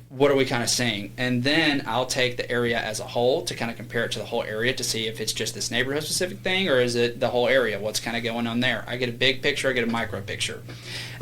What are we kind of seeing? And then I'll take the area as a whole to kind of compare it to the whole area to see if it's just this neighborhood-specific thing, or is it the whole area? What's kind of going on there? I get a big picture, I get a micro picture.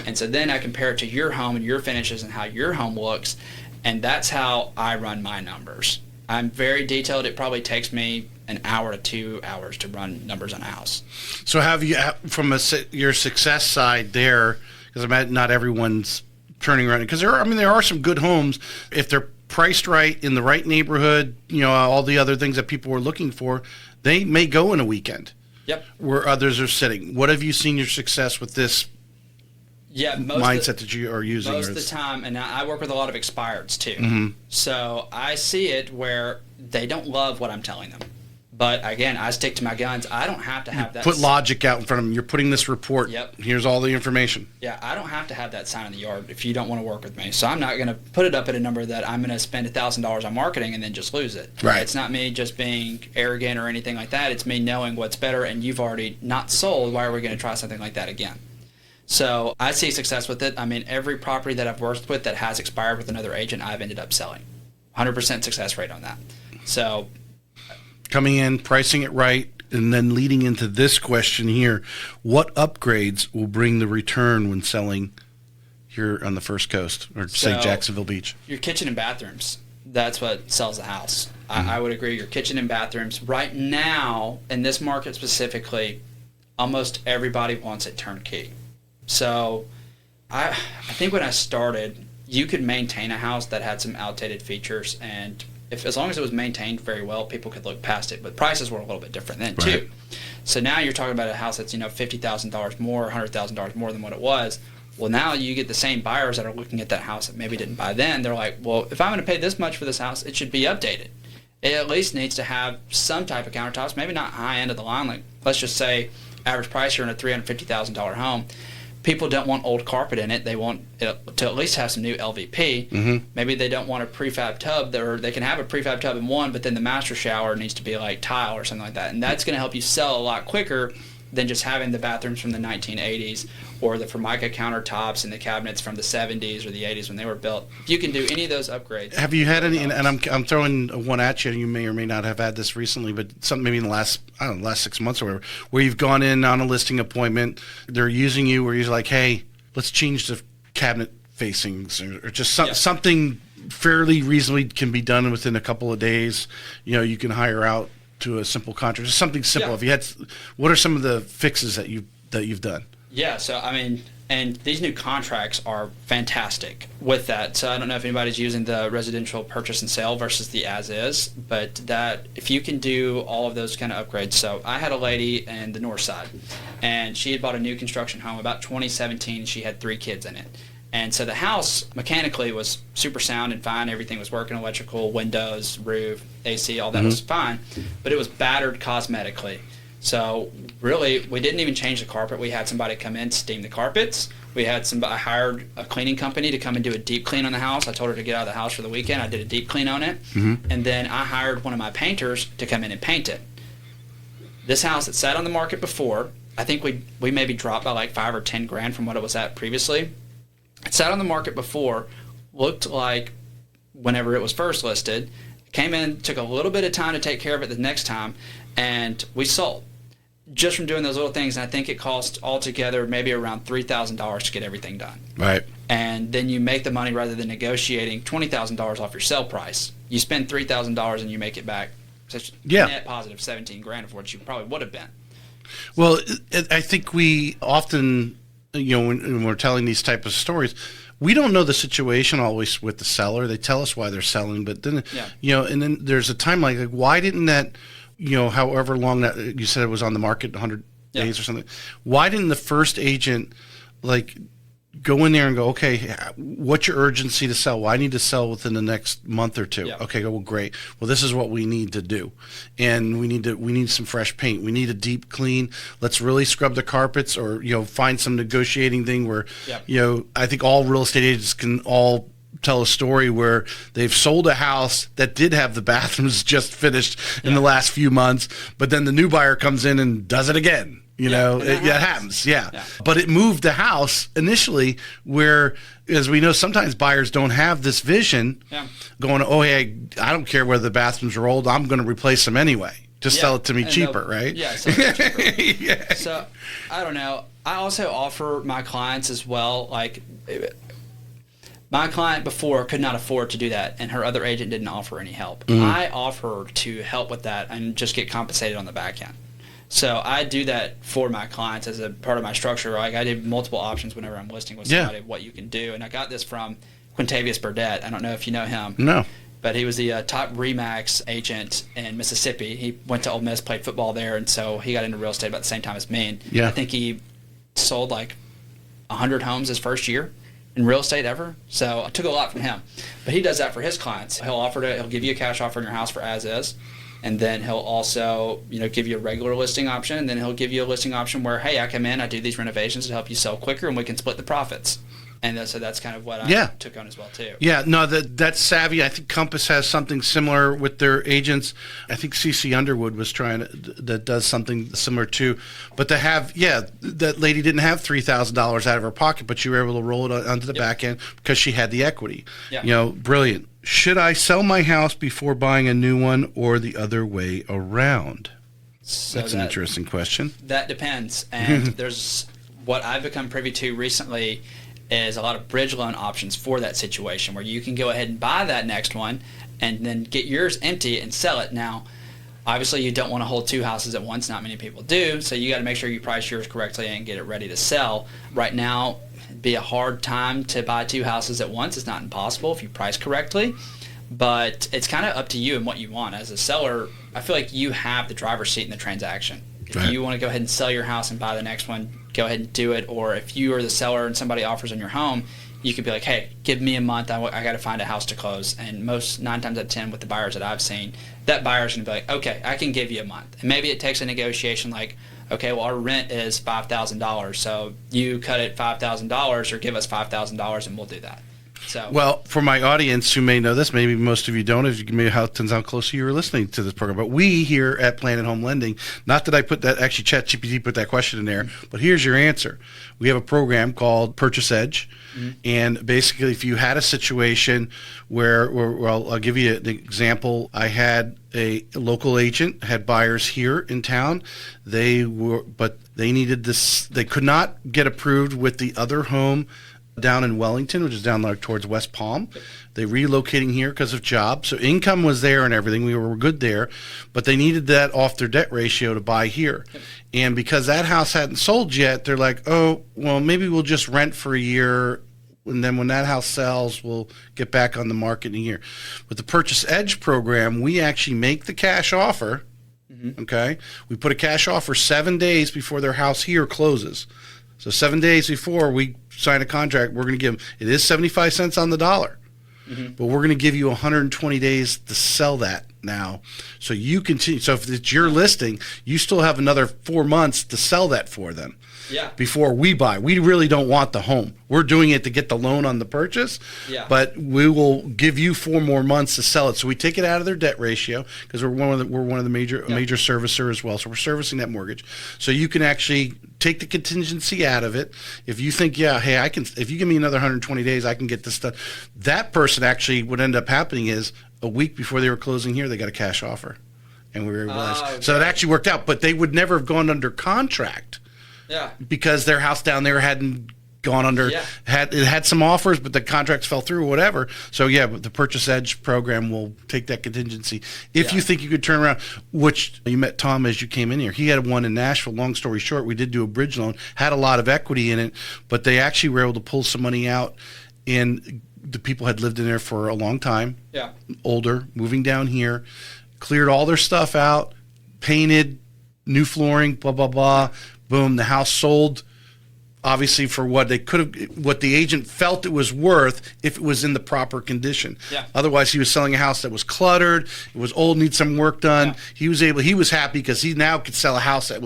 And so then I compare it to your home and your finishes and how your home looks, and that's how I run my numbers. I'm very detailed. It probably takes me an hour to 2 hours to run numbers on a house. So have you, from your success side there, because I imagine not everyone's turning around, because there are some good homes if they're priced right in the right neighborhood, all the other things that people were looking for, they may go in a weekend. Yep. Where others are sitting. What have you seen your success with this mindset that you are using? Most of the time, and I work with a lot of expireds too. So I see it where they don't love what I'm telling them. But again, I stick to my guns. I don't have to have that. Put logic out in front of them. You're putting this report. Yep. Here's all the information. Yeah, I don't have to have that sign in the yard if you don't want to work with me. So I'm not going to put it up at a number that I'm going to spend $1,000 on marketing and then just lose it. Right. It's not me just being arrogant or anything like that. It's me knowing what's better, and you've already not sold. Why are we going to try something like that again? So I see success with it. I mean, every property that I've worked with that has expired with another agent, I've ended up selling. 100% success rate on that. So coming in, pricing it right, and then leading into this question here, what upgrades will bring the return when selling here on the First Coast, or say Jacksonville Beach? Your kitchen and bathrooms, that's what sells the house. I would agree. Your kitchen and bathrooms. Right now, in this market specifically, almost everybody wants it turnkey. So I think when I started, you could maintain a house that had some outdated features, and as long as it was maintained very well, people could look past it. But prices were a little bit different then too. So now you're talking about a house that's $50,000 more, $100,000 more than what it was. Well, now you get the same buyers that are looking at that house that maybe didn't buy then. They're like, well, if I'm going to pay this much for this house, it should be updated. It at least needs to have some type of countertops, maybe not high end of the line. Like, let's just say average price here in a $350,000 home. People don't want old carpet in it. They want it to at least have some new LVP. Maybe they don't want a prefab tub, or they can have a prefab tub in one, but then the master shower needs to be like tile or something like that. And that's going to help you sell a lot quicker than just having the bathrooms from the 1980s or the Formica countertops and the cabinets from the 70s or the 80s when they were built. If you can do any of those upgrades. Have you had any, and I'm throwing one at you, and you may or may not have had this recently, but something maybe in the last 6 months or whatever, where you've gone in on a listing appointment, they're using you where you're like, hey, let's change the cabinet facings or just something fairly reasonably can be done within a couple of days. You can hire out to a simple contract, just something simple. If you had, what are some of the fixes that you've done? Yeah, so and these new contracts are fantastic with that. So I don't know if anybody's using the residential purchase and sale versus the as is, but that if you can do all of those kind of upgrades. So I had a lady in the north side, and she had bought a new construction home about 2017. She had 3 kids in it. And so the house mechanically was super sound and fine. Everything was working, electrical, windows, roof, AC, all that was fine. But it was battered cosmetically. So really, we didn't even change the carpet. We had somebody come in, steam the carpets. I hired a cleaning company to come and do a deep clean on the house. I told her to get out of the house for the weekend. I did a deep clean on it. And then I hired one of my painters to come in and paint it. This house that sat on the market before, I think we maybe dropped by like $5 or $10,000 from what it was at previously. It sat on the market before, looked like whenever it was first listed, came in, took a little bit of time to take care of it the next time, and we sold. Just from doing those little things, and I think it cost altogether maybe around $3,000 to get everything done. Right. And then you make the money rather than negotiating $20,000 off your sell price. You spend $3,000 and you make it back such net positive $17,000 of what you probably would have been. Well, I think we often, when we're telling these type of stories, we don't know the situation always with the seller. They tell us why they're selling, but then, and then there's a timeline. Like, why didn't that, however long that you said it was on the market, 100 days or something, why didn't the first agent, go in there and go, okay, what's your urgency to sell? Well, I need to sell within the next month or two. Yeah. Okay, well, great. Well, this is what we need to do. And we need some fresh paint. We need a deep clean. Let's really scrub the carpets or, find some negotiating thing where, I think all real estate agents can all tell a story where they've sold a house that did have the bathrooms just finished in the last few months, but then the new buyer comes in and does it again. It happens. Yeah. But it moved the house initially where, as we know, sometimes buyers don't have this vision going, oh, hey, I don't care whether the bathrooms are old. I'm going to replace them anyway. Just sell it to me cheaper, right? Yeah, sell it cheaper. So, I don't know. I also offer my clients as well, my client before could not afford to do that, and her other agent didn't offer any help. I offer to help with that and just get compensated on the back end. So I do that for my clients as a part of my structure. I did multiple options whenever I'm listing with somebody of what you can do. And I got this from Quintavious Burdett. I don't know if you know him. No. But he was the top RE/MAX agent in Mississippi. He went to Ole Miss, played football there, and so he got into real estate about the same time as me. And I think he sold 100 homes his first year in real estate ever. So I took a lot from him. But he does that for his clients. He'll give you a cash offer on your house for as is. And then he'll also, give you a regular listing option. And then he'll give you a listing option where, hey, I come in, I do these renovations to help you sell quicker, and we can split the profits. And so that's kind of what I took on as well, too. Yeah, no, that's savvy. I think Compass has something similar with their agents. I think CC Underwood was that does something similar, too. But to have, that lady didn't have $3,000 out of her pocket, but you were able to roll it onto the back end because she had the equity. Yeah. Brilliant. Should I sell my house before buying a new one or the other way around? So that's an interesting question. That depends. And there's what I've become privy to recently is a lot of bridge loan options for that situation where you can go ahead and buy that next one and then get yours empty and sell it. Now, obviously, you don't want to hold 2 houses at once. Not many people do. So you got to make sure you price yours correctly and get it ready to sell. Right now, it'd be a hard time to buy 2 houses at once. It's not impossible if you price correctly. But it's kind of up to you and what you want. As a seller, I feel like you have the driver's seat in the transaction. If you want to go ahead and sell your house and buy the next one, go ahead and do it. Or if you are the seller and somebody offers on your home, you could be like, hey, give me a month. I got to find a house to close. And 9 times out of 10 with the buyers that I've seen, that buyer's going to be like, okay, I can give you a month. And maybe it takes a negotiation like, okay, well, our rent is $5,000. So you cut it $5,000 or give us $5,000 and we'll do that. So, well, for my audience who may know this, maybe most of you don't, if you maybe how depends how close you were listening to this program. But we here at Planet Home Lending, not that I put that, actually ChatGPT put that question in there, but here's your answer. We have a program called Purchase Edge, and basically, if you had a situation where well, I'll give you an example. I had a local agent had buyers here in town. But they needed this. They could not get approved with the other home down in Wellington, which is down like towards West Palm. They relocating here because of jobs. So income was there and everything. We were good there, but they needed that off their debt ratio to buy here. And because that house hadn't sold yet, they're like, oh, well, maybe we'll just rent for a year. And then when that house sells, we'll get back on the market in a year. With the Purchase Edge program, we actually make the cash offer. Okay. We put a cash offer 7 days before their house here closes. So 7 days before we sign a contract, we're going to give them, it is 75 cents on the dollar, but we're going to give you 120 days to sell that now. So you continue. So if it's your listing, you still have another 4 months to sell that for them. Yeah. Before we buy. We really don't want the home. We're doing it to get the loan on the purchase. Yeah. But we will give you 4 more months to sell it. So we take it out of their debt ratio because we're one of the major servicer as well. So we're servicing that mortgage. So you can actually take the contingency out of it. If you think, hey, I can. If you give me another 120 days, I can get this done. That person actually, what ended up happening is a week before they were closing here, they got a cash offer, and we were able to. So it actually worked out. But they would never have gone under contract. Yeah. Because their house down there hadn't gone under, had some offers, but the contracts fell through or whatever. So but the Purchase Edge program will take that contingency. If you think you could turn around, which you met Tom as you came in here. He had one in Nashville. Long story short, we did do a bridge loan, had a lot of equity in it, but they actually were able to pull some money out, and the people had lived in there for a long time. Yeah. Older, moving down here, cleared all their stuff out, painted, new flooring, blah, blah, blah. Boom, the house sold, obviously, for what they could have, what the agent felt it was worth if it was in the proper condition. Yeah. Otherwise, he was selling a house that was cluttered, it was old, needs some work done. Yeah. He was happy because he now could sell a house that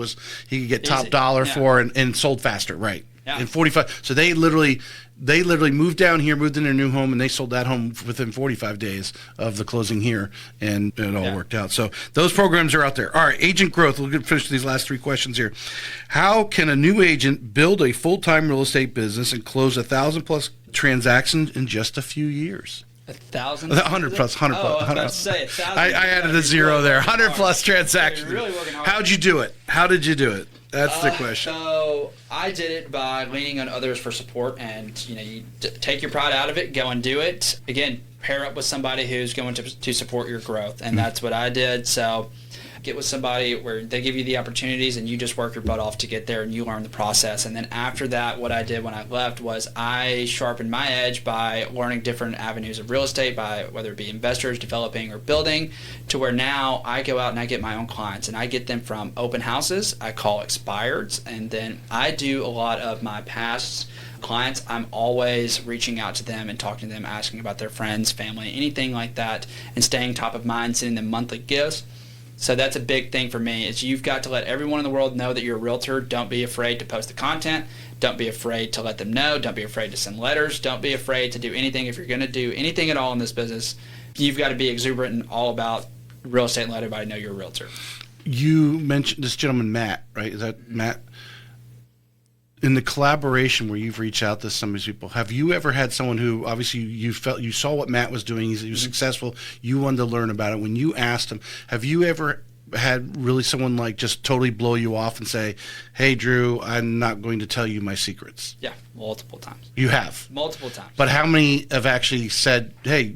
he could get top dollar for and sold faster, right? Yeah. In 45. So they literally moved down here, moved in their new home, and they sold that home within 45 days of the closing here, and it all worked out. So those programs are out there. All right, agent growth. We'll finish these last 3 questions here. How can a new agent build a full-time real estate business and close 1,000+ transactions in just a few years? 1,000? 100 plus. I was about to say 1,000. I added a zero there. 100+ transactions. You're really working hard. How'd you do it? How did you do it? That's the question. So I did it by leaning on others for support, and you take your pride out of it, go and do it. Again, pair up with somebody who's going to support your growth, and that's what I did. So get with somebody where they give you the opportunities and you just work your butt off to get there and you learn the process. And then after that, what I did when I left was I sharpened my edge by learning different avenues of real estate, by whether it be investors, developing, or building, to where now I go out and I get my own clients, and I get them from open houses, I call expireds, and then I do a lot of my past clients. I'm always reaching out to them and talking to them, asking about their friends, family, anything like that, and staying top of mind, sending them monthly gifts. So that's a big thing for me, is you've got to let everyone in the world know that you're a realtor. Don't be afraid to post the content. Don't be afraid to let them know. Don't be afraid to send letters. Don't be afraid to do anything. If you're going to do anything at all in this business, you've got to be exuberant and all about real estate and let everybody know you're a realtor. You mentioned this gentleman, Matt, right? Is that Matt? In the collaboration where you've reached out to some of these people, have you ever had someone who obviously you saw what Matt was doing, he was successful, you wanted to learn about it. When you asked him, have you ever had really someone like just totally blow you off and say, hey, Drew, I'm not going to tell you my secrets? Yeah, multiple times. You have? Multiple times. But how many have actually said, hey,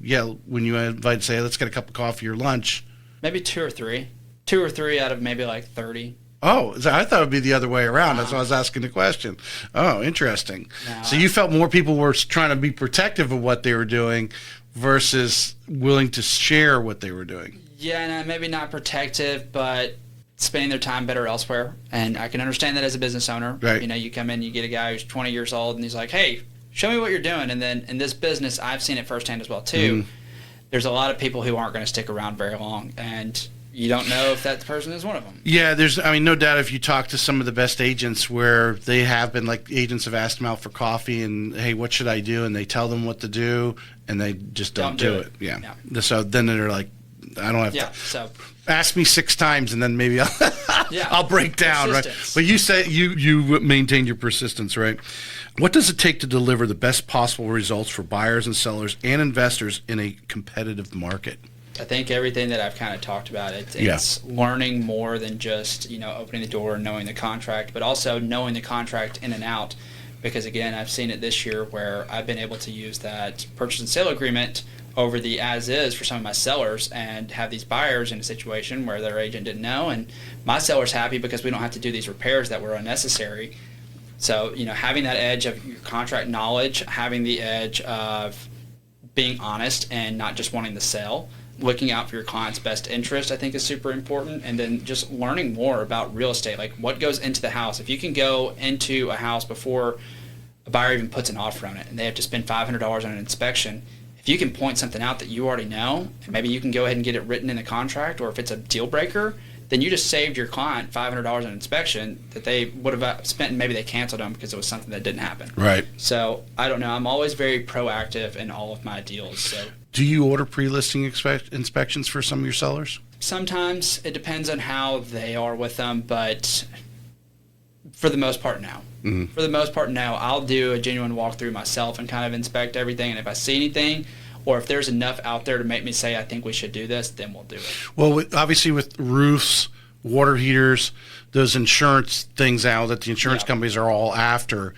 when you invite, say, let's get a cup of coffee or lunch? Maybe 2 or 3. 2 or 3 out of maybe like 30. Oh, I thought it would be the other way around. That's why I was asking the question. Oh, interesting. No. So you felt more people were trying to be protective of what they were doing versus willing to share what they were doing. Yeah, no, maybe not protective, but spending their time better elsewhere. And I can understand that as a business owner. Right. You come in, you get a guy who's 20 years old, and he's like, hey, show me what you're doing. And then in this business, I've seen it firsthand as well, too. There's a lot of people who aren't going to stick around very long. And you don't know if that person is one of them. Yeah, no doubt if you talk to some of the best agents where they have been, like, agents have asked them out for coffee and, hey, what should I do? And they tell them what to do, and they just don't do it. Yeah. So then they're like, I don't have to. So ask me 6 times, and then maybe I'll break down, right? But you say you maintain your persistence, right? What does it take to deliver the best possible results for buyers and sellers and investors in a competitive market? I think everything that I've kind of talked about, it's learning more than just, opening the door and knowing the contract, but also knowing the contract in and out. Because, again, I've seen it this year where I've been able to use that purchase and sale agreement over the as-is for some of my sellers and have these buyers in a situation where their agent didn't know. And my seller's happy because we don't have to do these repairs that were unnecessary. So, having that edge of your contract knowledge, having the edge of being honest and not just wanting to sell, looking out for your client's best interest, I think is super important. And then just learning more about real estate, like what goes into the house. If you can go into a house before a buyer even puts an offer on it and they have to spend $500 on an inspection, if you can point something out that you already know, and maybe you can go ahead and get it written in the contract, or if it's a deal breaker, then you just saved your client $500 on an inspection that they would have spent, and maybe they canceled them because it was something that didn't happen. Right. So I don't know. I'm always very proactive in all of my deals. So. Do you order pre-listing inspections for some of your sellers? Sometimes. It depends on how they are with them, but for the most part, no. Mm-hmm. For the most part, no. I'll do a genuine walkthrough myself and kind of inspect everything, and if I see anything, or if there's enough out there to make me say I think we should do this, then we'll do it. Well, obviously with roofs, water heaters, those insurance things out that the insurance companies are all after,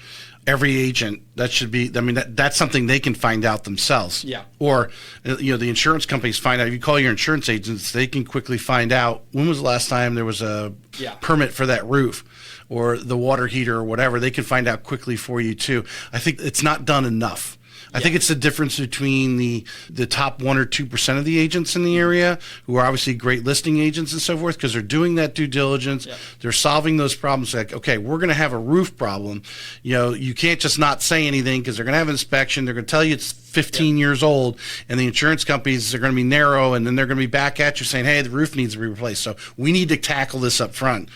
every agent, that should be, that's something they can find out themselves. Yeah. Or, the insurance companies find out. If you call your insurance agents, they can quickly find out when was the last time there was a permit for that roof or the water heater or whatever. They can find out quickly for you too. I think it's not done enough. I think it's the difference between the top 1 or 2% of the agents in the area who are obviously great listing agents and so forth, because they're doing that due diligence. Yep. They're solving those problems. Like, okay, we're going to have a roof problem. You can't just not say anything because they're going to have an inspection. They're going to tell you it's 15 years old, and the insurance companies are going to be narrow, and then they're going to be back at you saying, hey, the roof needs to be replaced. So we need to tackle this up front.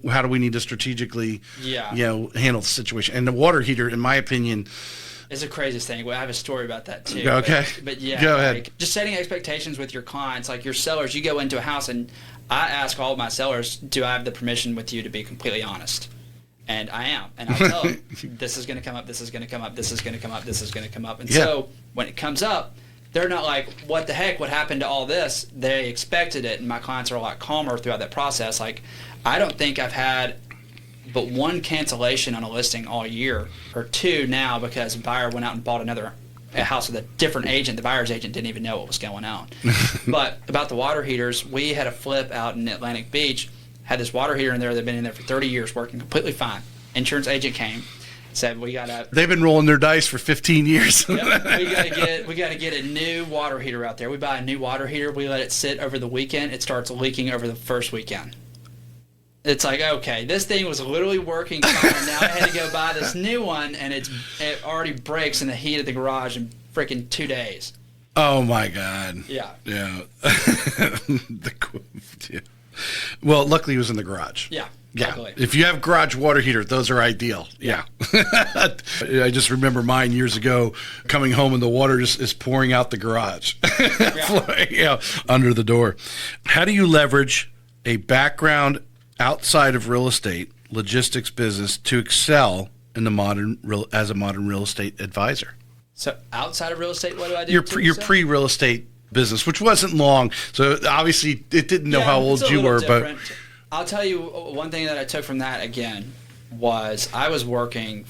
How do we need to strategically handle the situation? And the water heater, in my opinion, it's the craziest thing. Well, I have a story about that too. Okay. But yeah, go ahead. Just setting expectations with your clients, like your sellers. You go into a house, and I ask all of my sellers, do I have the permission with you to be completely honest? And I am. And I tell them, this is going to come up, this is going to come up, this is going to come up, this is going to come up. And so when it comes up, they're not like, what the heck, what happened to all this? They expected it, and my clients are a lot calmer throughout that process. Like, I don't think I've had but 1 cancellation on a listing all year, or 2 now, because a buyer went out and bought a house with a different agent. The buyer's agent didn't even know what was going on. But about the water heaters, we had a flip out in Atlantic Beach, had this water heater in there that had been in there for 30 years working completely fine. Insurance agent came, said, they've been rolling their dice for 15 years. Yep, we got to get a new water heater out there. We buy a new water heater, we let it sit over the weekend, it starts leaking over the first weekend. It's like, okay, this thing was literally working fine. Now I had to go buy this new one, and it already breaks in the heat of the garage in freaking 2 days. Oh, my God. Yeah. Yeah. Well, luckily it was in the garage. Yeah. Yeah. Luckily. If you have garage water heater, those are ideal. Yeah. I just remember mine years ago coming home and the water just is pouring out the garage. Under the door. How do you leverage a background outside of real estate logistics business to excel in as a modern real estate advisor? So outside of real estate, what do I do? Your pre-real estate business, which wasn't long, so obviously it didn't know how old you were. Different. But I'll tell you one thing that I took from that again was I was working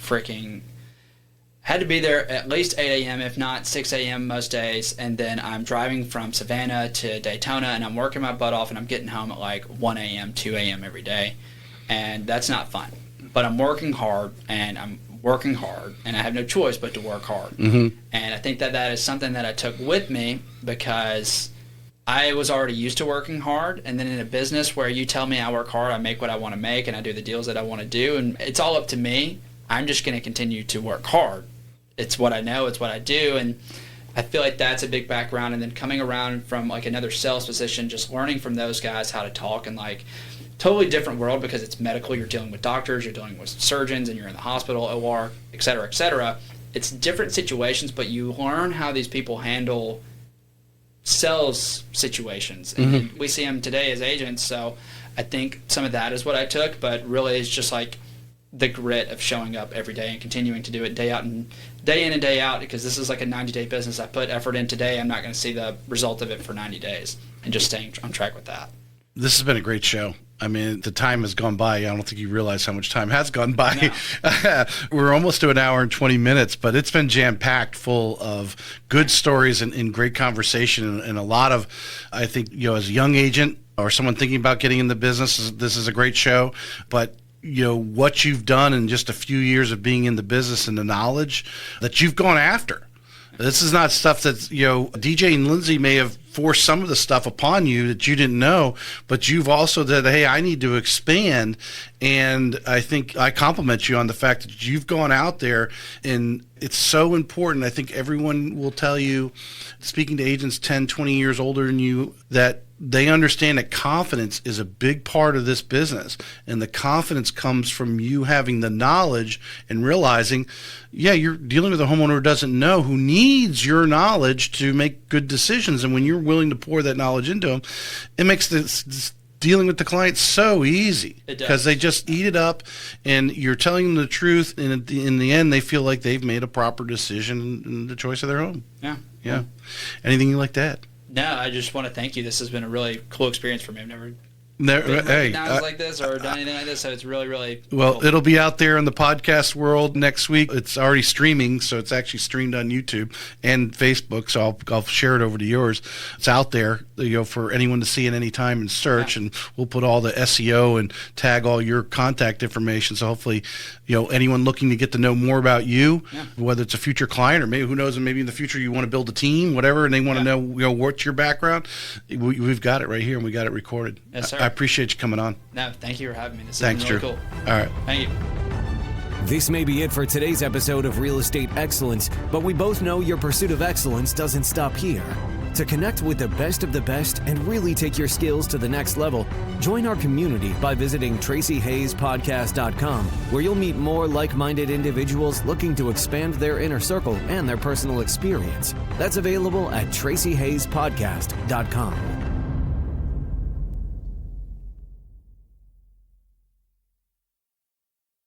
had to be there at least 8 a.m. if not 6 a.m. most days, and then I'm driving from Savannah to Daytona, and I'm working my butt off, and I'm getting home at like 1 a.m., 2 a.m. every day, and that's not fun. But I'm working hard, and I have no choice but to work hard. Mm-hmm. And I think that is something that I took with me because I was already used to working hard, and then in a business where you tell me I work hard, I make what I want to make, and I do the deals that I want to do, and it's all up to me. I'm just going to continue to work hard. It's what I know, it's what I do, and I feel like that's a big background. And then coming around from like another sales position, just learning from those guys how to talk, and like totally different world because it's medical. You're dealing with doctors, you're dealing with surgeons, and you're in the hospital, OR, et cetera, et cetera. It's different situations, but you learn how these people handle sales situations. And we see them today as agents. So I think some of that is what I took, but really it's just like the grit of showing up every day and continuing to do it day in and day out, because this is like a 90-day business. I put effort in today. I'm not going to see the result of it for 90 days, and just staying on track with that. This has been a great show. I mean, the time has gone by. I don't think you realize how much time has gone by. No. We're almost to an hour and 20 minutes, but it's been jam-packed full of good stories and great conversation, and a lot of, I think, as a young agent or someone thinking about getting in the business, this is a great show. But what you've done in just a few years of being in the business and the knowledge that you've gone after. This is not stuff that, DJ and Lindsey may have forced some of the stuff upon you that you didn't know, but you've also said, hey, I need to expand. And I think I compliment you on the fact that you've gone out there, and it's so important. I think everyone will tell you, speaking to agents 10, 20 years older than you, that they understand that confidence is a big part of this business. And the confidence comes from you having the knowledge and realizing, you're dealing with a homeowner who doesn't know, who needs your knowledge to make good decisions. And when you're willing to pour that knowledge into them, it makes this dealing with the client so easy, because they just eat it up, and you're telling them the truth. And in the end, they feel like they've made a proper decision in the choice of their home. Yeah. Anything you'd like to add? No, I just want to thank you. This has been a really cool experience for me. I've never like this or done anything like this, so it's really, really cool. It'll be out there in the podcast world next week. It's already streaming, so it's actually streamed on YouTube and Facebook, so I'll share it over to yours. It's out there, for anyone to see at any time and search, and we'll put all the SEO and tag all your contact information, so hopefully, anyone looking to get to know more about you, whether it's a future client or maybe, who knows, maybe in the future you want to build a team, whatever, and they want to know, what's your background, we've got it right here, and we got it recorded. Yes, sir. I appreciate you coming on. No, thank you for having me. This has been really cool. All right. Thank you. This may be it for today's episode of Real Estate Excellence, but we both know your pursuit of excellence doesn't stop here. To connect with the best of the best and really take your skills to the next level, join our community by visiting TracyHayesPodcast.com, where you'll meet more like-minded individuals looking to expand their inner circle and their personal experience. That's available at TracyHayesPodcast.com.